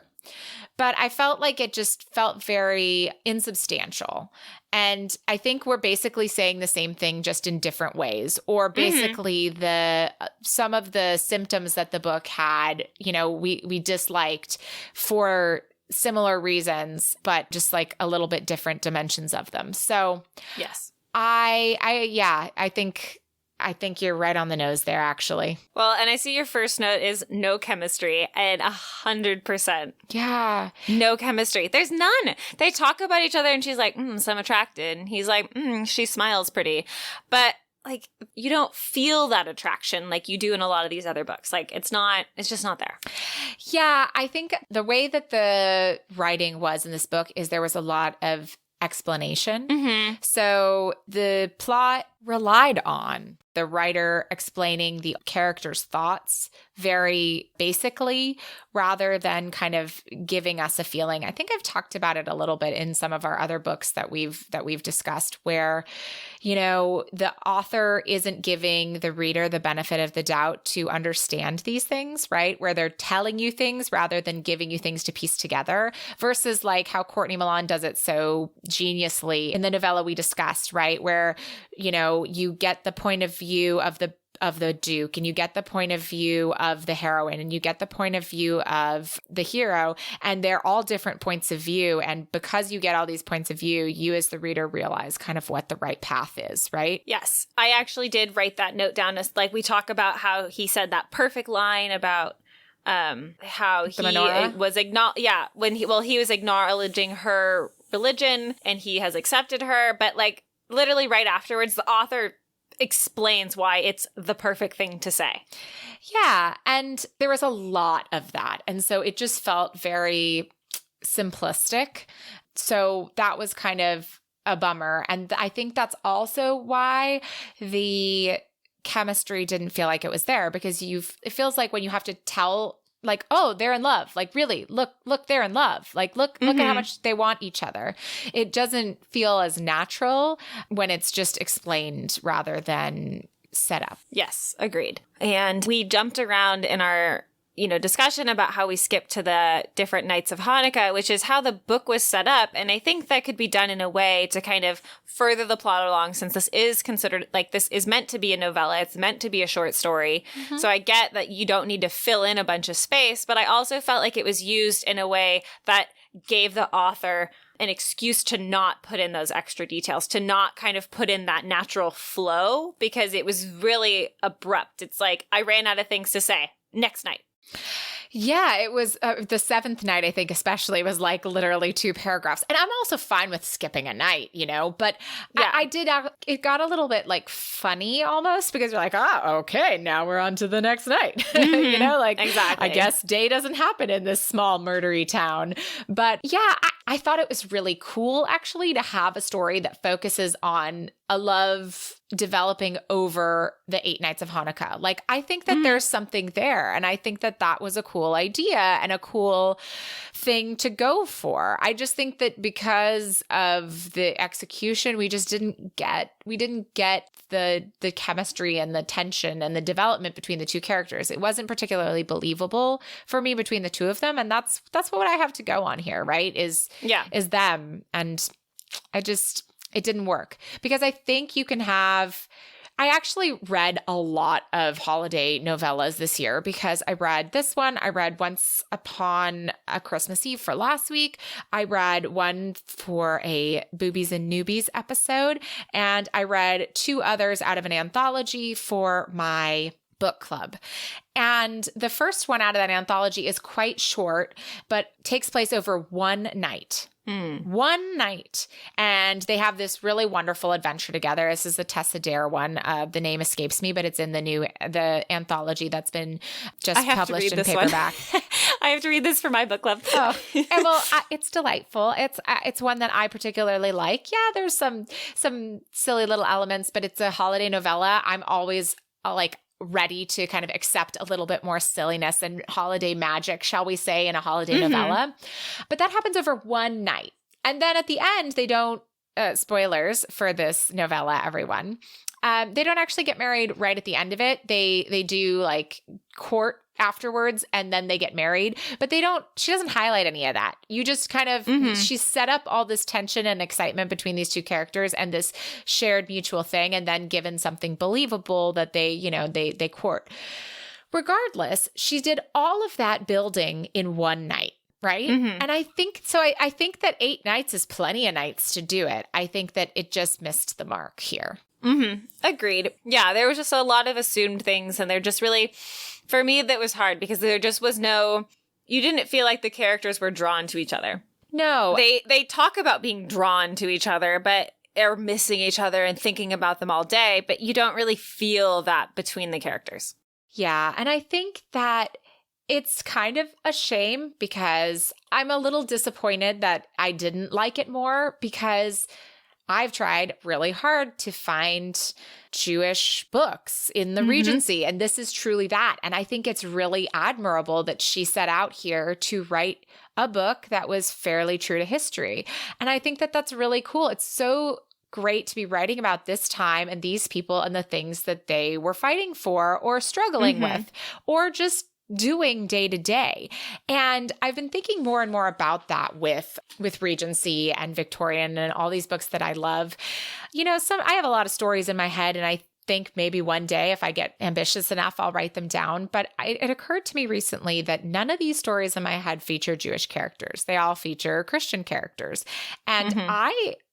but I felt like it just felt very insubstantial. And I think we're basically saying the same thing just in different ways, or basically some of the symptoms that the book had, we disliked for similar reasons, but just like a little bit different dimensions of them. So yes, I think you're right on the nose there, actually. Well, and I see your first note is no chemistry, and 100%. Yeah. No chemistry. There's none. They talk about each other and she's like, so I'm attracted. And he's like, she smiles pretty. But like, you don't feel that attraction like you do in a lot of these other books. Like, it's just not there. Yeah, I think the way that the writing was in this book is there was a lot of explanation. So the plot relied on. The writer explaining the character's thoughts very basically rather than kind of giving us a feeling. I think I've talked about it a little bit in some of our other books that we've discussed where, the author isn't giving the reader the benefit of the doubt to understand these things, right? Where they're telling you things rather than giving you things to piece together versus like how Courtney Milan does it so geniusly in the novella we discussed, right? Where, you get the point of view of the Duke, and you get the point of view of the heroine, and you get the point of view of the hero, and they're all different points of view. And because you get all these points of view, you as the reader realize kind of what the right path is, right? Yes. I actually did write that note down as like we talk about how he said that perfect line about how he was he was acknowledging her religion and he has accepted her, but like literally right afterwards the author explains why it's the perfect thing to say. Yeah, and there was a lot of that. And so it just felt very simplistic. So that was kind of a bummer. And I think that's also why the chemistry didn't feel like it was there, because it feels like when you have to tell like, oh, they're in love. Like, really, look, they're in love. Like, look at how much they want each other. It doesn't feel as natural when it's just explained rather than set up. Yes, agreed. And we jumped around in our discussion about how we skipped to the different nights of Hanukkah, which is how the book was set up. And I think that could be done in a way to kind of further the plot along, since this is considered like this is meant to be a novella. It's meant to be a short story. Mm-hmm. So I get that you don't need to fill in a bunch of space, but I also felt like it was used in a way that gave the author an excuse to not put in those extra details, to not kind of put in that natural flow, because it was really abrupt. It's like, I ran out of things to say. Next night. Yeah, it was the seventh night, I think, especially was like literally 2 paragraphs. And I'm also fine with skipping a night, but yeah. I did, it got a little bit like funny almost, because you're like, okay, now we're on to the next night. Mm-hmm. Exactly. I guess day doesn't happen in this small murdery town. But yeah, I thought it was really cool actually to have a story that focuses on a love developing over the 8 nights of Hanukkah. Like, I think that there's something there. And I think that that was a cool idea and a cool thing to go for. I just think that because of the execution, we just didn't get the chemistry and the tension and the development between the 2 characters. It wasn't particularly believable for me between the 2 of them. And that's what I have to go on here, right? Is them. And it didn't work, because I think I actually read a lot of holiday novellas this year, because I read this one. I read Once Upon a Christmas Eve for last week. I read one for a Boobies and Newbies episode. And I read 2 others out of an anthology for my book club. And the first one out of that anthology is quite short, but takes place over one night. 1 night. And they have this really wonderful adventure together. This is the Tessa Dare one. The name escapes me, but it's in the anthology that's been just published in paperback. I have to read this for my book club. It's delightful. It's one that I particularly like. Yeah, there's some silly little elements, but it's a holiday novella. I'm always ready to kind of accept a little bit more silliness and holiday magic, shall we say, in a holiday novella. But that happens over one night. And then at the end, they don't, spoilers for this novella, everyone, they don't actually get married right at the end of it. They do like court afterwards, and then they get married, but she doesn't highlight any of that. You just kind of, she's set up all this tension and excitement between these 2 characters and this shared mutual thing, and then given something believable that they court. Regardless, she did all of that building in one night. Right. Mm-hmm. And I think that 8 nights is plenty of nights to do it. I think that it just missed the mark here. Mm-hmm. Agreed. Yeah, there was just a lot of assumed things, and they're just really, for me, that was hard, because there just was you didn't feel like the characters were drawn to each other. No. They talk about being drawn to each other, but are missing each other and thinking about them all day, but you don't really feel that between the characters. Yeah, and I think that it's kind of a shame, because I'm a little disappointed that I didn't like it more, because I've tried really hard to find Jewish books in the Regency, and this is truly that. And I think it's really admirable that she set out here to write a book that was fairly true to history. And I think that that's really cool. It's so great to be writing about this time and these people and the things that they were fighting for or struggling with or just doing day to day. And I've been thinking more and more about that with Regency and Victorian and all these books that I love. You know, I have a lot of stories in my head, and I think maybe one day if I get ambitious enough, I'll write them down. But it occurred to me recently that none of these stories in my head feature Jewish characters. They all feature Christian characters. And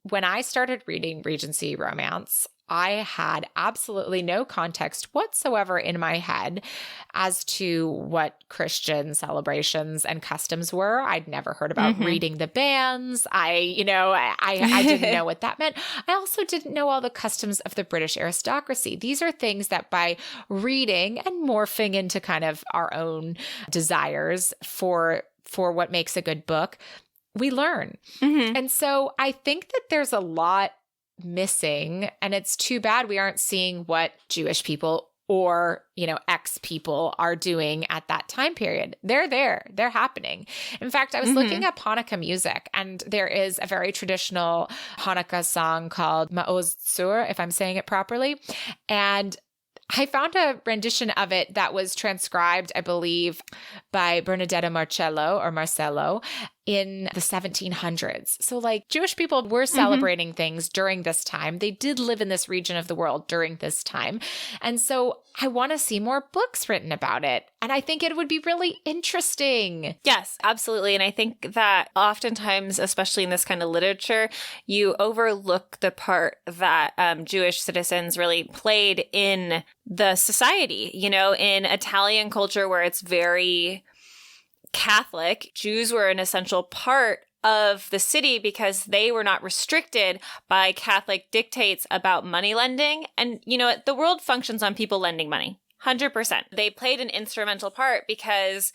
when I started reading Regency romance, I had absolutely no context whatsoever in my head as to what Christian celebrations and customs were. I'd never heard about reading the banns. I didn't know what that meant. I also didn't know all the customs of the British aristocracy. These are things that by reading and morphing into kind of our own desires for what makes a good book, we learn. And so I think that there's a lot missing, and it's too bad we aren't seeing what Jewish people or, ex people are doing at that time period. They're there. They're happening. In fact, I was looking up Hanukkah music, and there is a very traditional Hanukkah song called Ma'oz Tzur, if I'm saying it properly. And I found a rendition of it that was transcribed, I believe, by Bernadetta Marcello in the 1700s. So Jewish people were celebrating things during this time. They did live in this region of the world during this time. And so I want to see more books written about it. And I think it would be really interesting. Yes, absolutely. And I think that oftentimes, especially in this kind of literature, you overlook the part that Jewish citizens really played in the society, in Italian culture where it's very Catholic. Jews were an essential part of the city because they were not restricted by Catholic dictates about money lending. And, the world functions on people lending money, 100%. They played an instrumental part because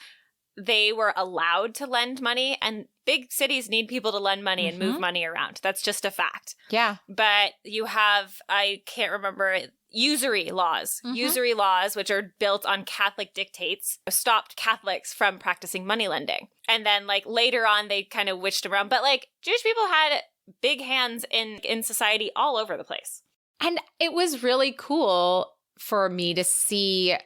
they were allowed to lend money, and big cities need people to lend money and move money around. That's just a fact. Yeah. But you have, I can't remember, usury laws, which are built on Catholic dictates, stopped Catholics from practicing money lending. And then later on, they kind of witched around. But Jewish people had big hands in society all over the place. And it was really cool for me to see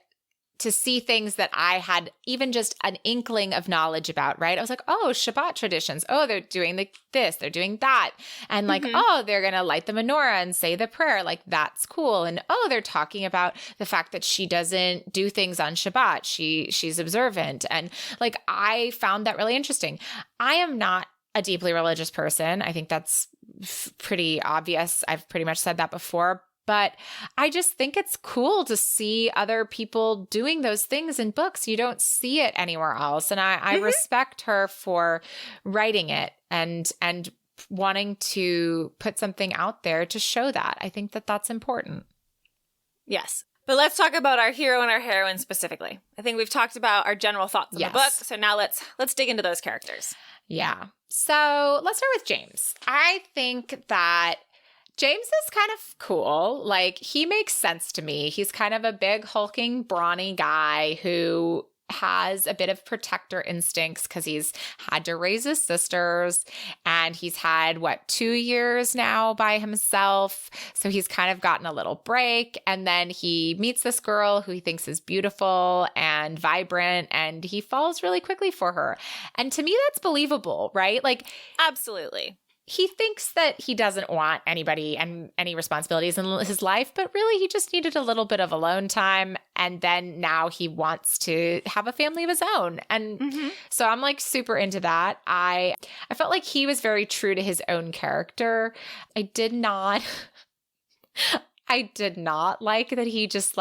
things that I had even just an inkling of knowledge about, right? I was like, oh, Shabbat traditions. Oh, they're doing this, they're doing that. And oh, they're going to light the menorah and say the prayer. That's cool. And oh, they're talking about the fact that she doesn't do things on Shabbat. She's observant. And I found that really interesting. I am not a deeply religious person. I think that's pretty obvious. I've pretty much said that before. But I just think it's cool to see other people doing those things in books. You don't see it anywhere else. And I respect her for writing it and wanting to put something out there to show that. I think that that's important. Yes. But let's talk about our hero and our heroine specifically. I think we've talked about our general thoughts on the book. So now let's dig into those characters. Yeah. So let's start with James. I think that James is kind of cool. He makes sense to me. He's kind of a big, hulking, brawny guy who has a bit of protector instincts because he's had to raise his sisters, and he's had, 2 years now by himself. So he's kind of gotten a little break. And then he meets this girl who he thinks is beautiful and vibrant, and he falls really quickly for her. And to me, that's believable, right? Absolutely. He thinks that he doesn't want anybody and any responsibilities in his life, but really he just needed a little bit of alone time. And then now he wants to have a family of his own. And so I'm super into that. I felt like he was very true to his own character. I did not like that he just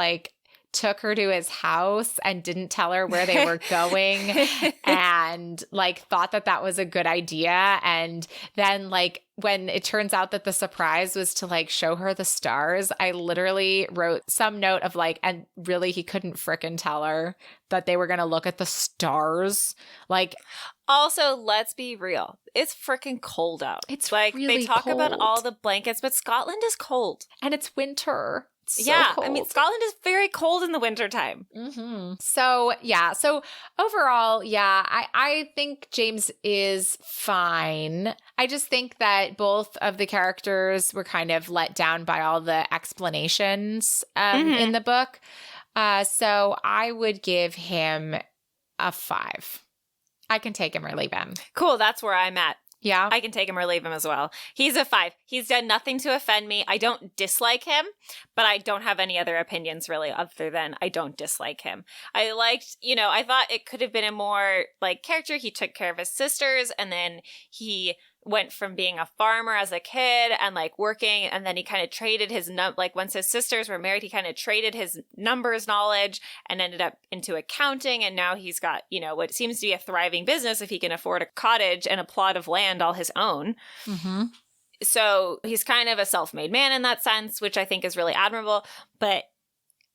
took her to his house and didn't tell her where they were going and like thought that that was a good idea. And then like when it turns out that the surprise was to like show her the stars, I literally wrote some note of like, and really he couldn't frickin' tell her that they were going to look at the stars. Like, also, let's be real. It's freaking cold out. It's like really they talk about cold. all the blankets, but Scotland is cold. And it's winter. It's so yeah, cold. I mean, Scotland is very cold in the wintertime. Mm-hmm. So, yeah. So overall, yeah, I think James is fine. I just think that both of the characters were kind of let down by all the explanations in the book. So I would give him a 5. I can take him or leave him. Cool. That's where I'm at. Yeah. I can take him or leave him as well. He's a 5. He's done nothing to offend me. I don't dislike him, but I don't have any other opinions really other than I don't dislike him. I liked, I thought it could have been a more like character. He took care of his sisters and then he went from being a farmer as a kid and like working, and then he kind of traded his like once his sisters were married, he kind of traded his numbers knowledge and ended up into accounting, and now he's got what seems to be a thriving business if he can afford a cottage and a plot of land all his own. Mm-hmm. So he's kind of a self-made man in that sense, which I think is really admirable, but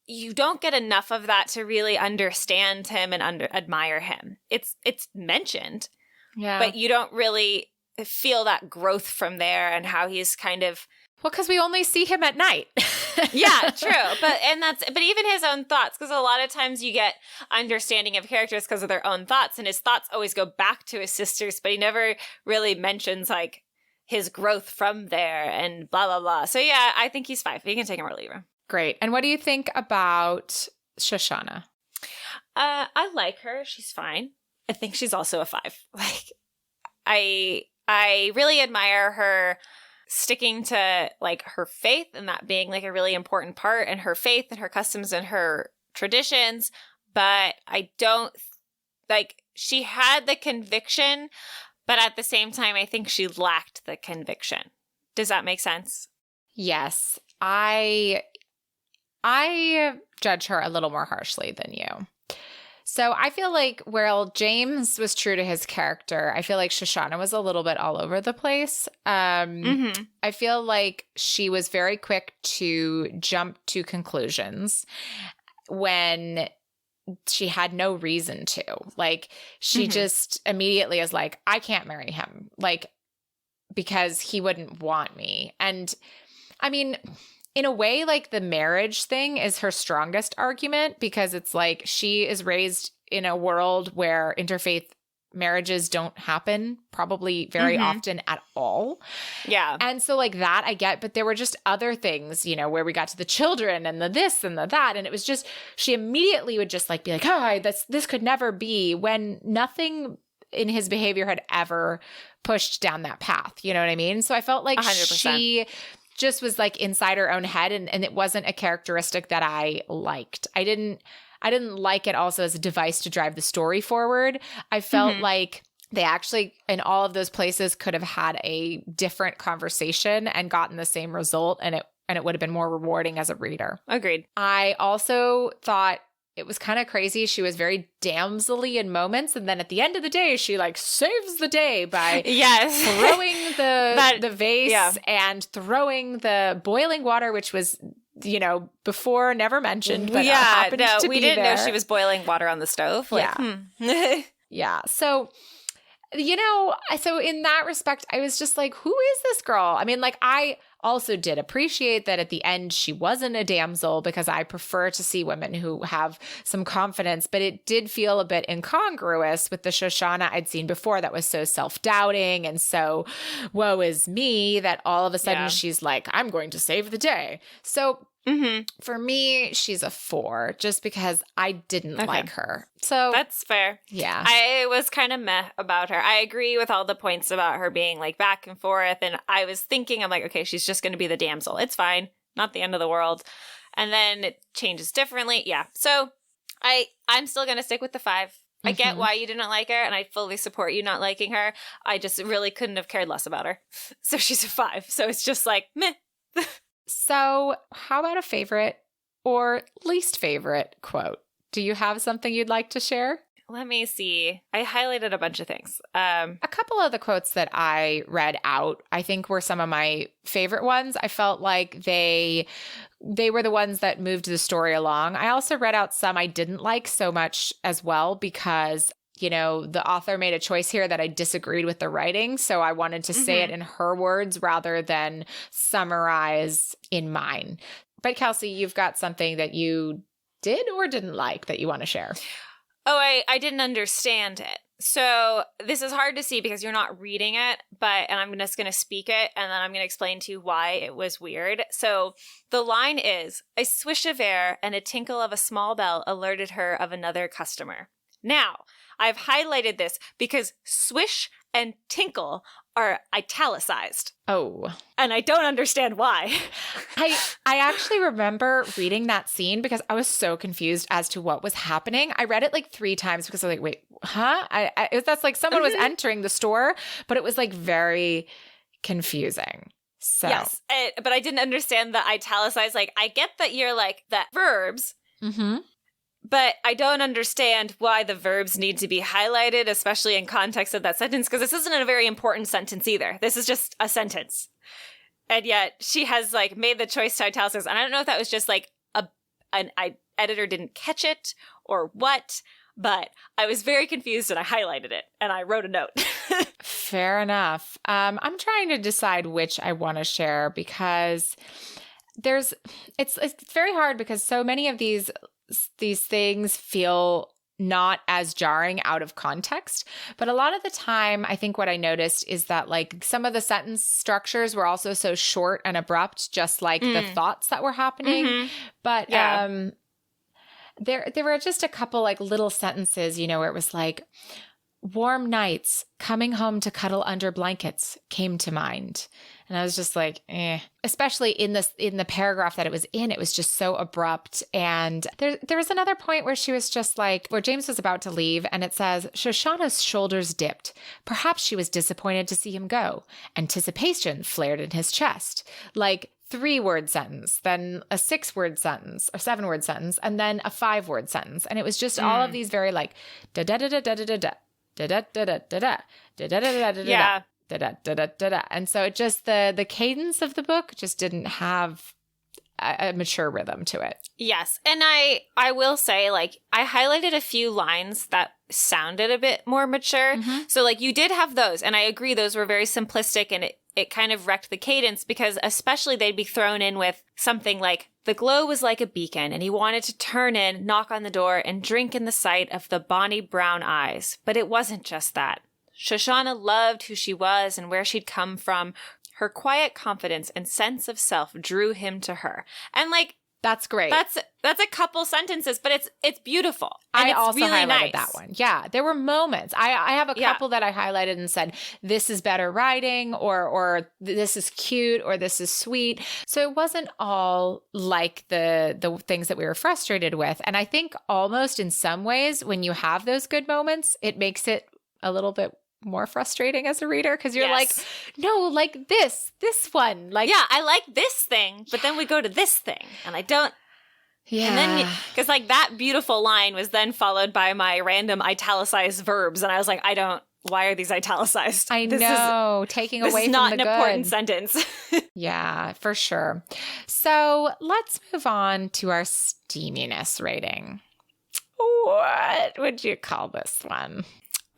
you don't get enough of that to really understand him and admire him. It's mentioned, but you don't really feel that growth from there and how he's kind of because we only see him at night. Yeah, true. But even his own thoughts, because a lot of times you get understanding of characters because of their own thoughts, and his thoughts always go back to his sisters, but he never really mentions like his growth from there and blah blah blah. So yeah, I think he's 5. You can take him or leave him. Great. And what do you think about Shoshana? I like her. She's fine. I think she's also a 5. Like I really admire her sticking to like her faith and that being like a really important part, and her faith and her customs and her traditions. But I don't like, she had the conviction, but at the same time, I think she lacked the conviction. Does that make sense? Yes. I judge her a little more harshly than you. So I feel like while James was true to his character, I feel like Shoshana was a little bit all over the place. I feel like she was very quick to jump to conclusions when she had no reason to. Like, she just immediately is like, I can't marry him, like, because he wouldn't want me. And I mean, in a way, like, the marriage thing is her strongest argument, because it's like she is raised in a world where interfaith marriages don't happen probably very often at all. Yeah. And so like that I get, but there were just other things, where we got to the children and the this and the that. And it was just, she immediately would just like be like, oh, this could never be, when nothing in his behavior had ever pushed down that path. You know what I mean? So I felt like 100%. She just was like inside her own head, and it wasn't a characteristic that I liked. I didn't like it also as a device to drive the story forward. I felt like they actually, in all of those places, could have had a different conversation and gotten the same result, and it would have been more rewarding as a reader. Agreed. I also thought it was kind of crazy. She was very damsel-y in moments, and then at the end of the day, she like saves the day by throwing the vase and throwing the boiling water, which was, before never mentioned, but happened to we be didn't there. know she was boiling water on the stove. Like, Yeah. So, so in that respect, I was just like, who is this girl? I mean, like, I also did appreciate that at the end she wasn't a damsel, because I prefer to see women who have some confidence, but it did feel a bit incongruous with the Shoshana I'd seen before that was so self-doubting and so woe is me, that all of a sudden she's like, I'm going to save the day. So for me, she's a 4, just because I didn't like her. So that's fair. Yeah. I was kind of meh about her. I agree with all the points about her being like back and forth. And I was thinking, I'm like, okay, she's just going to be the damsel. It's fine. Not the end of the world. And then it changes differently. Yeah. So I'm still going to stick with the 5. I get why you didn't like her, and I fully support you not liking her. I just really couldn't have cared less about her. So she's a 5. So it's just like, meh. So how about a favorite or least favorite quote? Do you have something you'd like to share? Let me see. I highlighted a bunch of things. A couple of the quotes that I read out, I think were some of my favorite ones. I felt like they were the ones that moved the story along. I also read out some I didn't like so much as well because, you know, the author made a choice here that I disagreed with the writing. So I wanted to say it in her words rather than summarize in mine. But Kelsey, you've got something that you did or didn't like that you want to share. Oh, I didn't understand it. So this is hard to see because you're not reading it, and I'm just going to speak it, and then I'm going to explain to you why it was weird. So the line is, a swish of air and a tinkle of a small bell alerted her of another customer. Now, I've highlighted this because swish and tinkle are italicized. Oh. And I don't understand why. I actually remember reading that scene because I was so confused as to what was happening. I read it like 3 times because I was like, wait, huh? That's like someone was entering the store, but it was like very confusing. So. Yes, but I didn't understand the italicized. Like, I get that you're like the verbs. Mm-hmm. But I don't understand why the verbs need to be highlighted, especially in context of that sentence, because this isn't a very important sentence either. This is just a sentence. And yet she has like made the choice to italicize. And I don't know if that was just like an editor didn't catch it or what, but I was very confused and I highlighted it and I wrote a note. Fair enough. I'm trying to decide which I want to share because it's very hard because so many of these things feel not as jarring out of context. But a lot of the time, I think what I noticed is that like some of the sentence structures were also so short and abrupt, just like the thoughts that were happening. Mm-hmm. But there were just a couple like little sentences, you know, where it was like, warm nights, coming home to cuddle under blankets came to mind. And I was just like, especially in the paragraph that it was in, it was just so abrupt. And there was another point where she was just like, where James was about to leave and it says, Shoshana's shoulders dipped. Perhaps she was disappointed to see him go. Anticipation flared in his chest. Like 3-word sentence, then a 6-word sentence, or 7-word sentence, and then a 5-word sentence. And it was just all of these very like, da-da-da-da-da-da-da. Da-da-da-da-da-da. Da-da-da-da-da-da. Da-da-da-da-da-da. And so it just, the cadence of the book just didn't have a mature rhythm to it. Yes. And I will say, like, I highlighted a few lines that sounded a bit more mature. Mm-hmm. So, like, you did have those, and I agree those were very simplistic, and it kind of wrecked the cadence because especially they'd be thrown in with something like, the glow was like a beacon, and he wanted to turn in, knock on the door, and drink in the sight of the bonny brown eyes. But it wasn't just that. Shoshana loved who she was and where she'd come from. Her quiet confidence and sense of self drew him to her. And like, that's great. That's a couple sentences, but it's beautiful. And I it's also really highlighted nice. that one. Yeah, there were moments. I have a couple that I highlighted and said, this is better writing, or this is cute, or this is sweet. So it wasn't all like the things that we were frustrated with. And I think almost in some ways, when you have those good moments, it makes it a little bit more frustrating as a reader because you're like, no, like this one, like, yeah, I like this thing, but then we go to this thing and I don't. Yeah. And then, because like that beautiful line was then followed by my random italicized verbs. And I was like, why are these italicized? Taking away from the good. This is not an important sentence. Yeah, for sure. So let's move on to our steaminess rating. What would you call this one?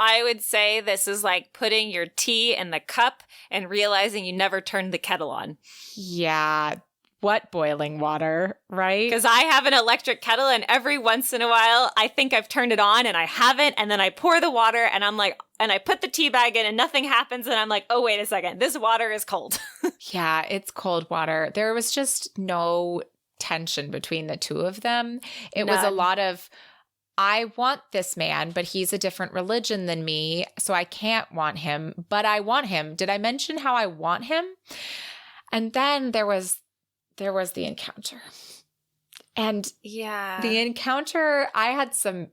I would say this is like putting your tea in the cup and realizing you never turned the kettle on. Yeah. What boiling water, right? Because I have an electric kettle and every once in a while I think I've turned it on and I haven't. And then I pour the water and I'm like, and I put the tea bag in and nothing happens. And I'm like, oh, wait a second. This water is cold. Yeah, it's cold water. There was just no tension between the two of them. It was a lot of, I want this man, but he's a different religion than me, so I can't want him, but I want him. Did I mention how I want him? And then there was the encounter. And the encounter, I had some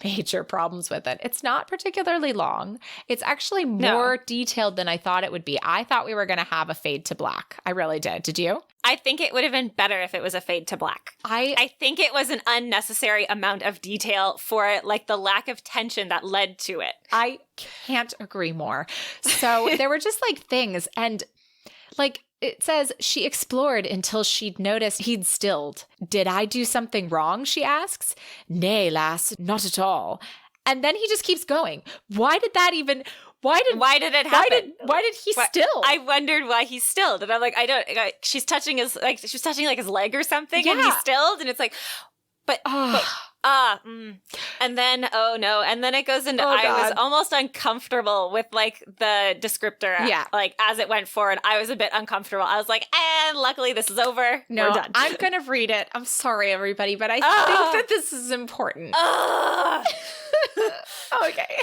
major problems with it. It's not particularly long. It's actually more detailed than I thought it would be. I thought we were going to have a fade to black. I really did. Did you? I think it would have been better if it was a fade to black. I think it was an unnecessary amount of detail for like the lack of tension that led to it. I can't agree more. So there were just like things, and like it says she explored until she'd noticed he'd stilled. Did I do something wrong? She asks. Nay, lass, not at all. And then he just keeps going. Why did that even? Why did it happen? Why did he still? I wondered why he stilled, and I'm like, she's touching his his leg or something, and he stilled, and it's like, and then oh no, and then it goes into I was almost uncomfortable with like the descriptor, like as it went forward, I was a bit uncomfortable. I was like, and luckily this is over. No, we're done. I'm gonna read it. I'm sorry, everybody, but I think that this is important. Okay.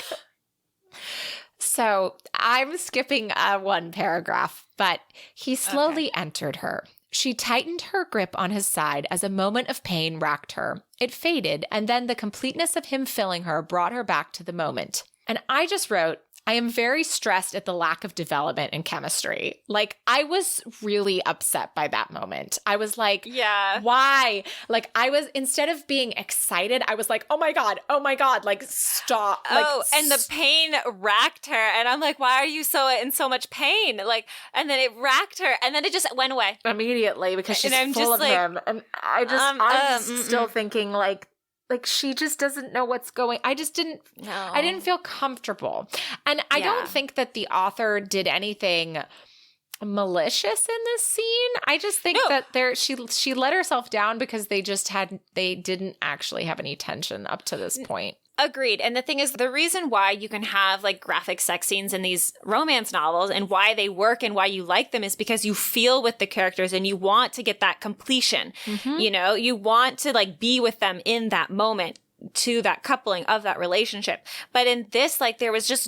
So I'm skipping one paragraph, but he slowly entered her. She tightened her grip on his side as a moment of pain racked her. It faded, and then the completeness of him filling her brought her back to the moment. And I just wrote, I am very stressed at the lack of development in chemistry. Like, I was really upset by that moment. I was like, why? Like, I was, instead of being excited, I was like, oh my God, like, stop. Like, and the pain racked her. And I'm like, why are you in so much pain? Like, and then it racked her, and then it just went away. Immediately, because she's full of him. And I'm still thinking, like she just doesn't know what's going. I didn't feel comfortable. And I don't think that the author did anything malicious in this scene. I just think that she let herself down because they didn't actually have any tension up to this point. Agreed. And the thing is, the reason why you can have like graphic sex scenes in these romance novels and why they work and why you like them is because you feel with the characters and you want to get that completion. Mm-hmm. You know, you want to like be with them in that moment to that coupling of that relationship. But in this, like there was just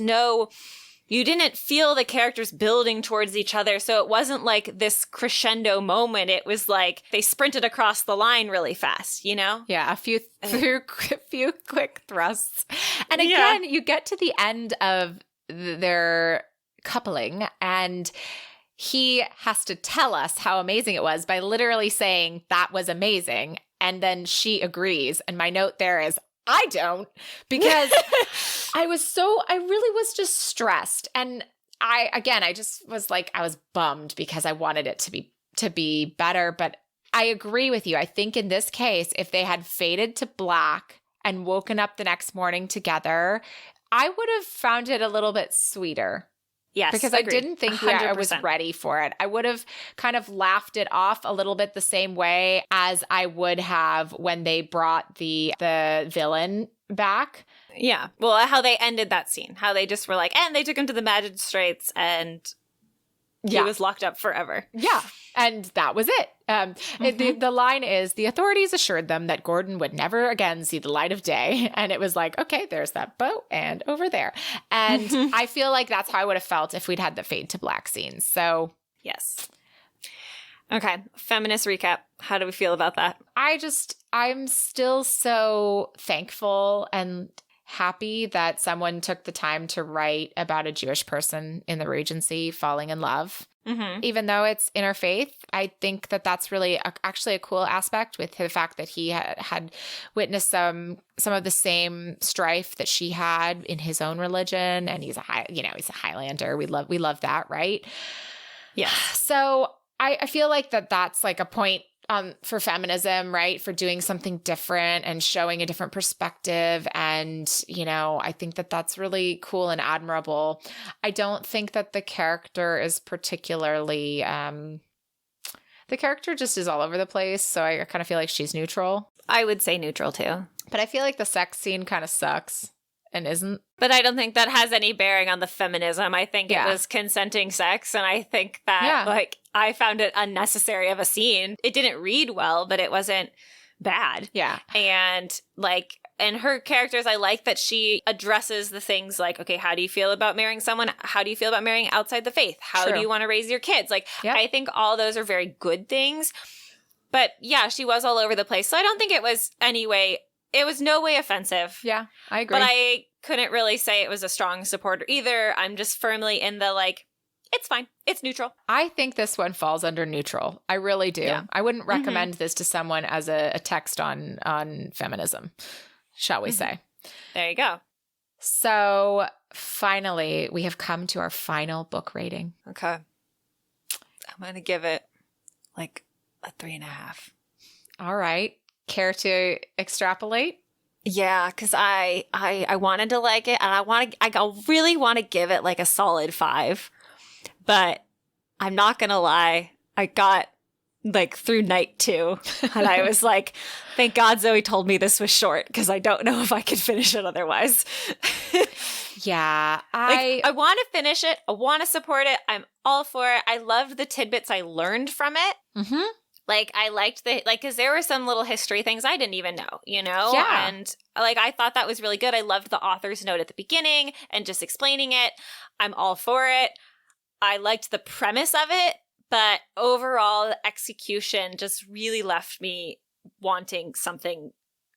you didn't feel the characters building towards each other. So it wasn't like this crescendo moment. It was like they sprinted across the line really fast, you know? Yeah, a few quick thrusts. And again, you get to the end of their coupling and he has to tell us how amazing it was by literally saying that was amazing. And then she agrees. And my note there is, I don't, because I really was just stressed. And I just was like, I was bummed because I wanted it to be better. But I agree with you. I think in this case, if they had faded to black and woken up the next morning together, I would have found it a little bit sweeter. Yes, because agreed. I didn't think I was ready for it. I would have kind of laughed it off a little bit the same way as I would have when they brought the villain back. Yeah. Well, how they ended that scene. How they just were like, and they took him to the magistrates and he was locked up forever. Yeah. And that was it. The line is, the authorities assured them that Gordon would never again see the light of day. And it was like, okay, there's that boat and over there. And I feel like that's how I would have felt if we'd had the fade to black scenes. So yes. Okay. Feminist recap. How do we feel about that? I'm still so thankful and happy that someone took the time to write about a Jewish person in the Regency falling in love. Mm-hmm. Even though it's interfaith, I think that that's really actually a cool aspect with the fact that he had witnessed some of the same strife that she had in his own religion, and he's a Highlander. We love that, right? Yeah. So I feel like that's like a point for feminism, right? For doing something different and showing a different perspective. And, I think that that's really cool and admirable. I don't think that the character is particularly, the character just is all over the place. So I kind of feel like she's neutral. I would say neutral too. But I feel like the sex scene kind of sucks and isn't. But I don't think that has any bearing on the feminism. I think it was consenting sex. And I think that I found it unnecessary of a scene. It didn't read well, but it wasn't bad. Yeah. And and her characters, I like that she addresses the things like, okay, how do you feel about marrying someone? How do you feel about marrying outside the faith? How do you want to raise your kids? I think all those are very good things. But yeah, she was all over the place. So I don't think it was it was no way offensive. Yeah, I agree. But I couldn't really say it was a strong supporter either. I'm just firmly in the it's fine. It's neutral. I think this one falls under neutral. I really do. Yeah. I wouldn't recommend this to someone as a text on feminism, shall we say. There you go. So finally, we have come to our final book rating. Okay. I'm going to give it like a 3.5. All right. Care to extrapolate? Yeah, because I wanted to like it, and I really want to give it like a solid 5. But I'm not going to lie. I got like through night 2, and I was like, thank God Zoe told me this was short, because I don't know if I could finish it otherwise. Yeah. I want to finish it. I want to support it. I'm all for it. I loved the tidbits I learned from it. Mm-hmm. Like, I liked because there were some little history things I didn't even know, you know? Yeah. And, like, I thought that was really good. I loved the author's note at the beginning and just explaining it. I'm all for it. I liked the premise of it, but overall, the execution just really left me wanting something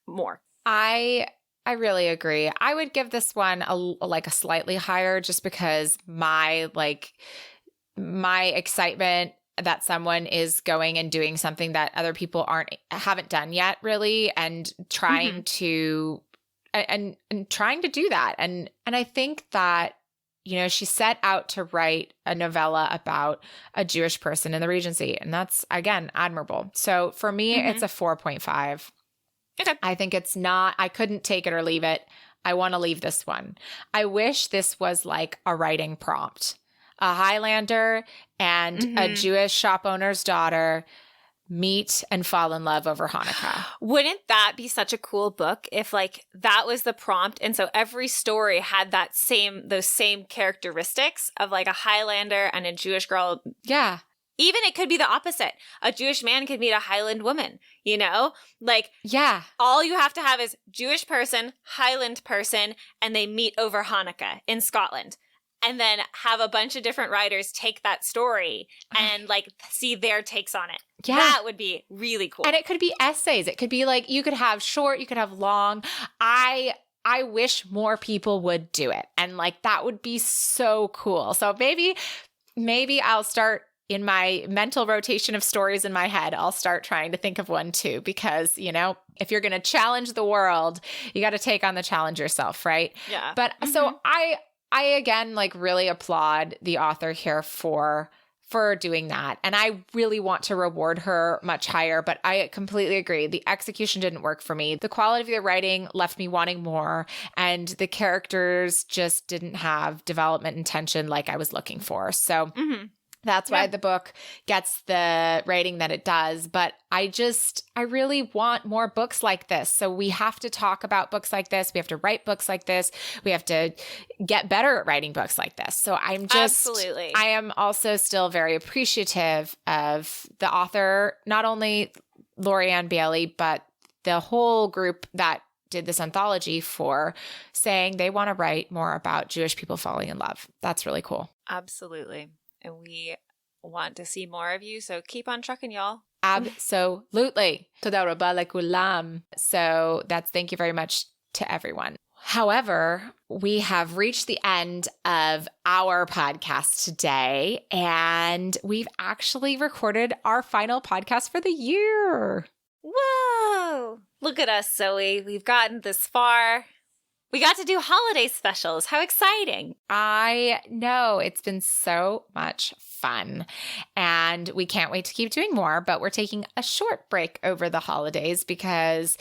more. I really agree. I would give this one a slightly higher, just because my excitement that someone is going and doing something that other people haven't done yet, really, and trying to and trying to do that. And I think that, you know, she set out to write a novella about a Jewish person in the Regency, and that's, again, admirable. So for me, it's a 4.5. Okay. I think it's not, I couldn't take it or leave it. I want to leave this one. I wish this was like a writing prompt. A Highlander and a Jewish shop owner's daughter meet and fall in love over Hanukkah. Wouldn't that be such a cool book if, like, that was the prompt, and so every story had those same characteristics of, like, a Highlander and a Jewish girl? Yeah. Even it could be the opposite. A Jewish man could meet a Highland woman, you know? Like, yeah, all you have to have is Jewish person, Highland person, and they meet over Hanukkah in Scotland. And then have a bunch of different writers take that story and, like, see their takes on it. Yeah. That would be really cool. And it could be essays. It could be like, you could have short, you could have long. I wish more people would do it. And, like, that would be so cool. So maybe I'll start, in my mental rotation of stories in my head, I'll start trying to think of one too, because, you know, if you're going to challenge the world, you got to take on the challenge yourself, right? Yeah. But so I again, like, really applaud the author here for doing that. And I really want to reward her much higher, but I completely agree. The execution didn't work for me. The quality of the writing left me wanting more, and the characters just didn't have development and tension like I was looking for. So that's why the book gets the rating that it does. But I really want more books like this. So we have to talk about books like this. We have to write books like this. We have to get better at writing books like this. So Absolutely. I am also still very appreciative of the author, not only Lori Ann Bailey, but the whole group that did this anthology, for saying they want to write more about Jewish people falling in love. That's really cool. Absolutely. And we want to see more of you, so keep on trucking, y'all. Absolutely. Toda rabba lekulam. So thank you very much to everyone. However, we have reached the end of our podcast today, and we've actually recorded our final podcast for the year. Whoa! Look at us, Zoe. We've gotten this far. We got to do holiday specials. How exciting. I know. It's been so much fun. And we can't wait to keep doing more, but we're taking a short break over the holidays because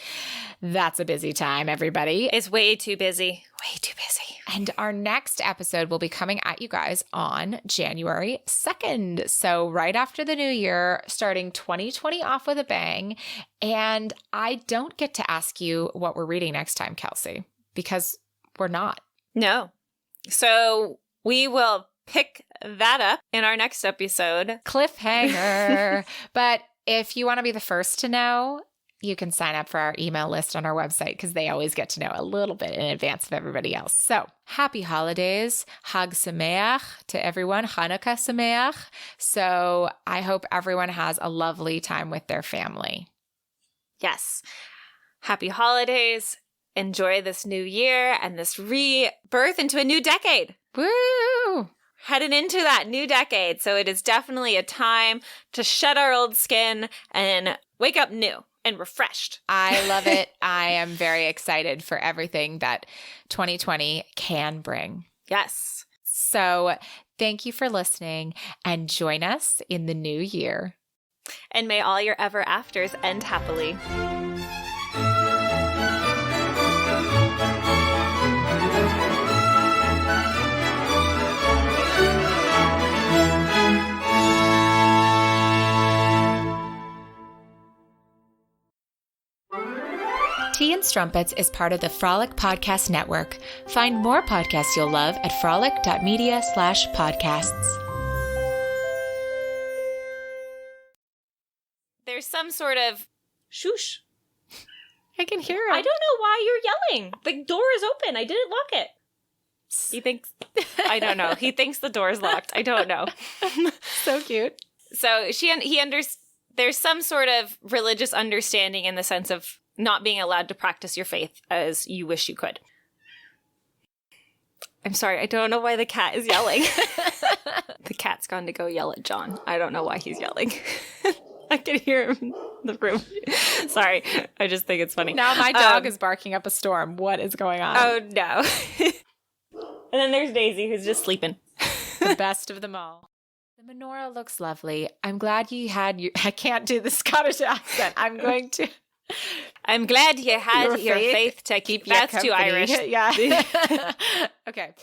that's a busy time, everybody. It's way too busy. Way too busy. And our next episode will be coming at you guys on January 2nd. So right after the new year, starting 2020 off with a bang. And I don't get to ask you what we're reading next time, Kelsey, because we're not. No. So we will pick that up in our next episode. Cliffhanger. But if you want to be the first to know, you can sign up for our email list on our website, because they always get to know a little bit in advance of everybody else. So happy holidays. Hag Sameach to everyone. Hanukkah Sameach. So I hope everyone has a lovely time with their family. Yes. Happy holidays. Enjoy this new year and this rebirth into a new decade. Woo! heading into that new decade. So it is definitely a time to shed our old skin and wake up new and refreshed. I love it. I am very excited for everything that 2020 can bring. Yes. So thank you for listening and join us in the new year. And may all your ever afters end happily. Tea and Strumpets is part of the Frolic Podcast Network. Find more podcasts you'll love at frolic.media/podcasts. There's some sort of shush. I can hear it. I don't know why you're yelling. The door is open. I didn't lock it. He thinks, I don't know. He thinks the door's locked. I don't know. So cute. So there's some sort of religious understanding in the sense of not being allowed to practice your faith as you wish you could. I'm sorry, I don't know why the cat is yelling. The cat's gone to go yell at John. I don't know why he's yelling. I can hear him in the room. Sorry, I just think it's funny. Now my dog is barking up a storm. What is going on? Oh, no. And then there's Daisy, who's just sleeping. The best of them all. The menorah looks lovely. I'm glad you had your... I can't do the Scottish accent. I'm going to... I'm glad you had your faith to keep... That's too Irish. Yeah. Okay.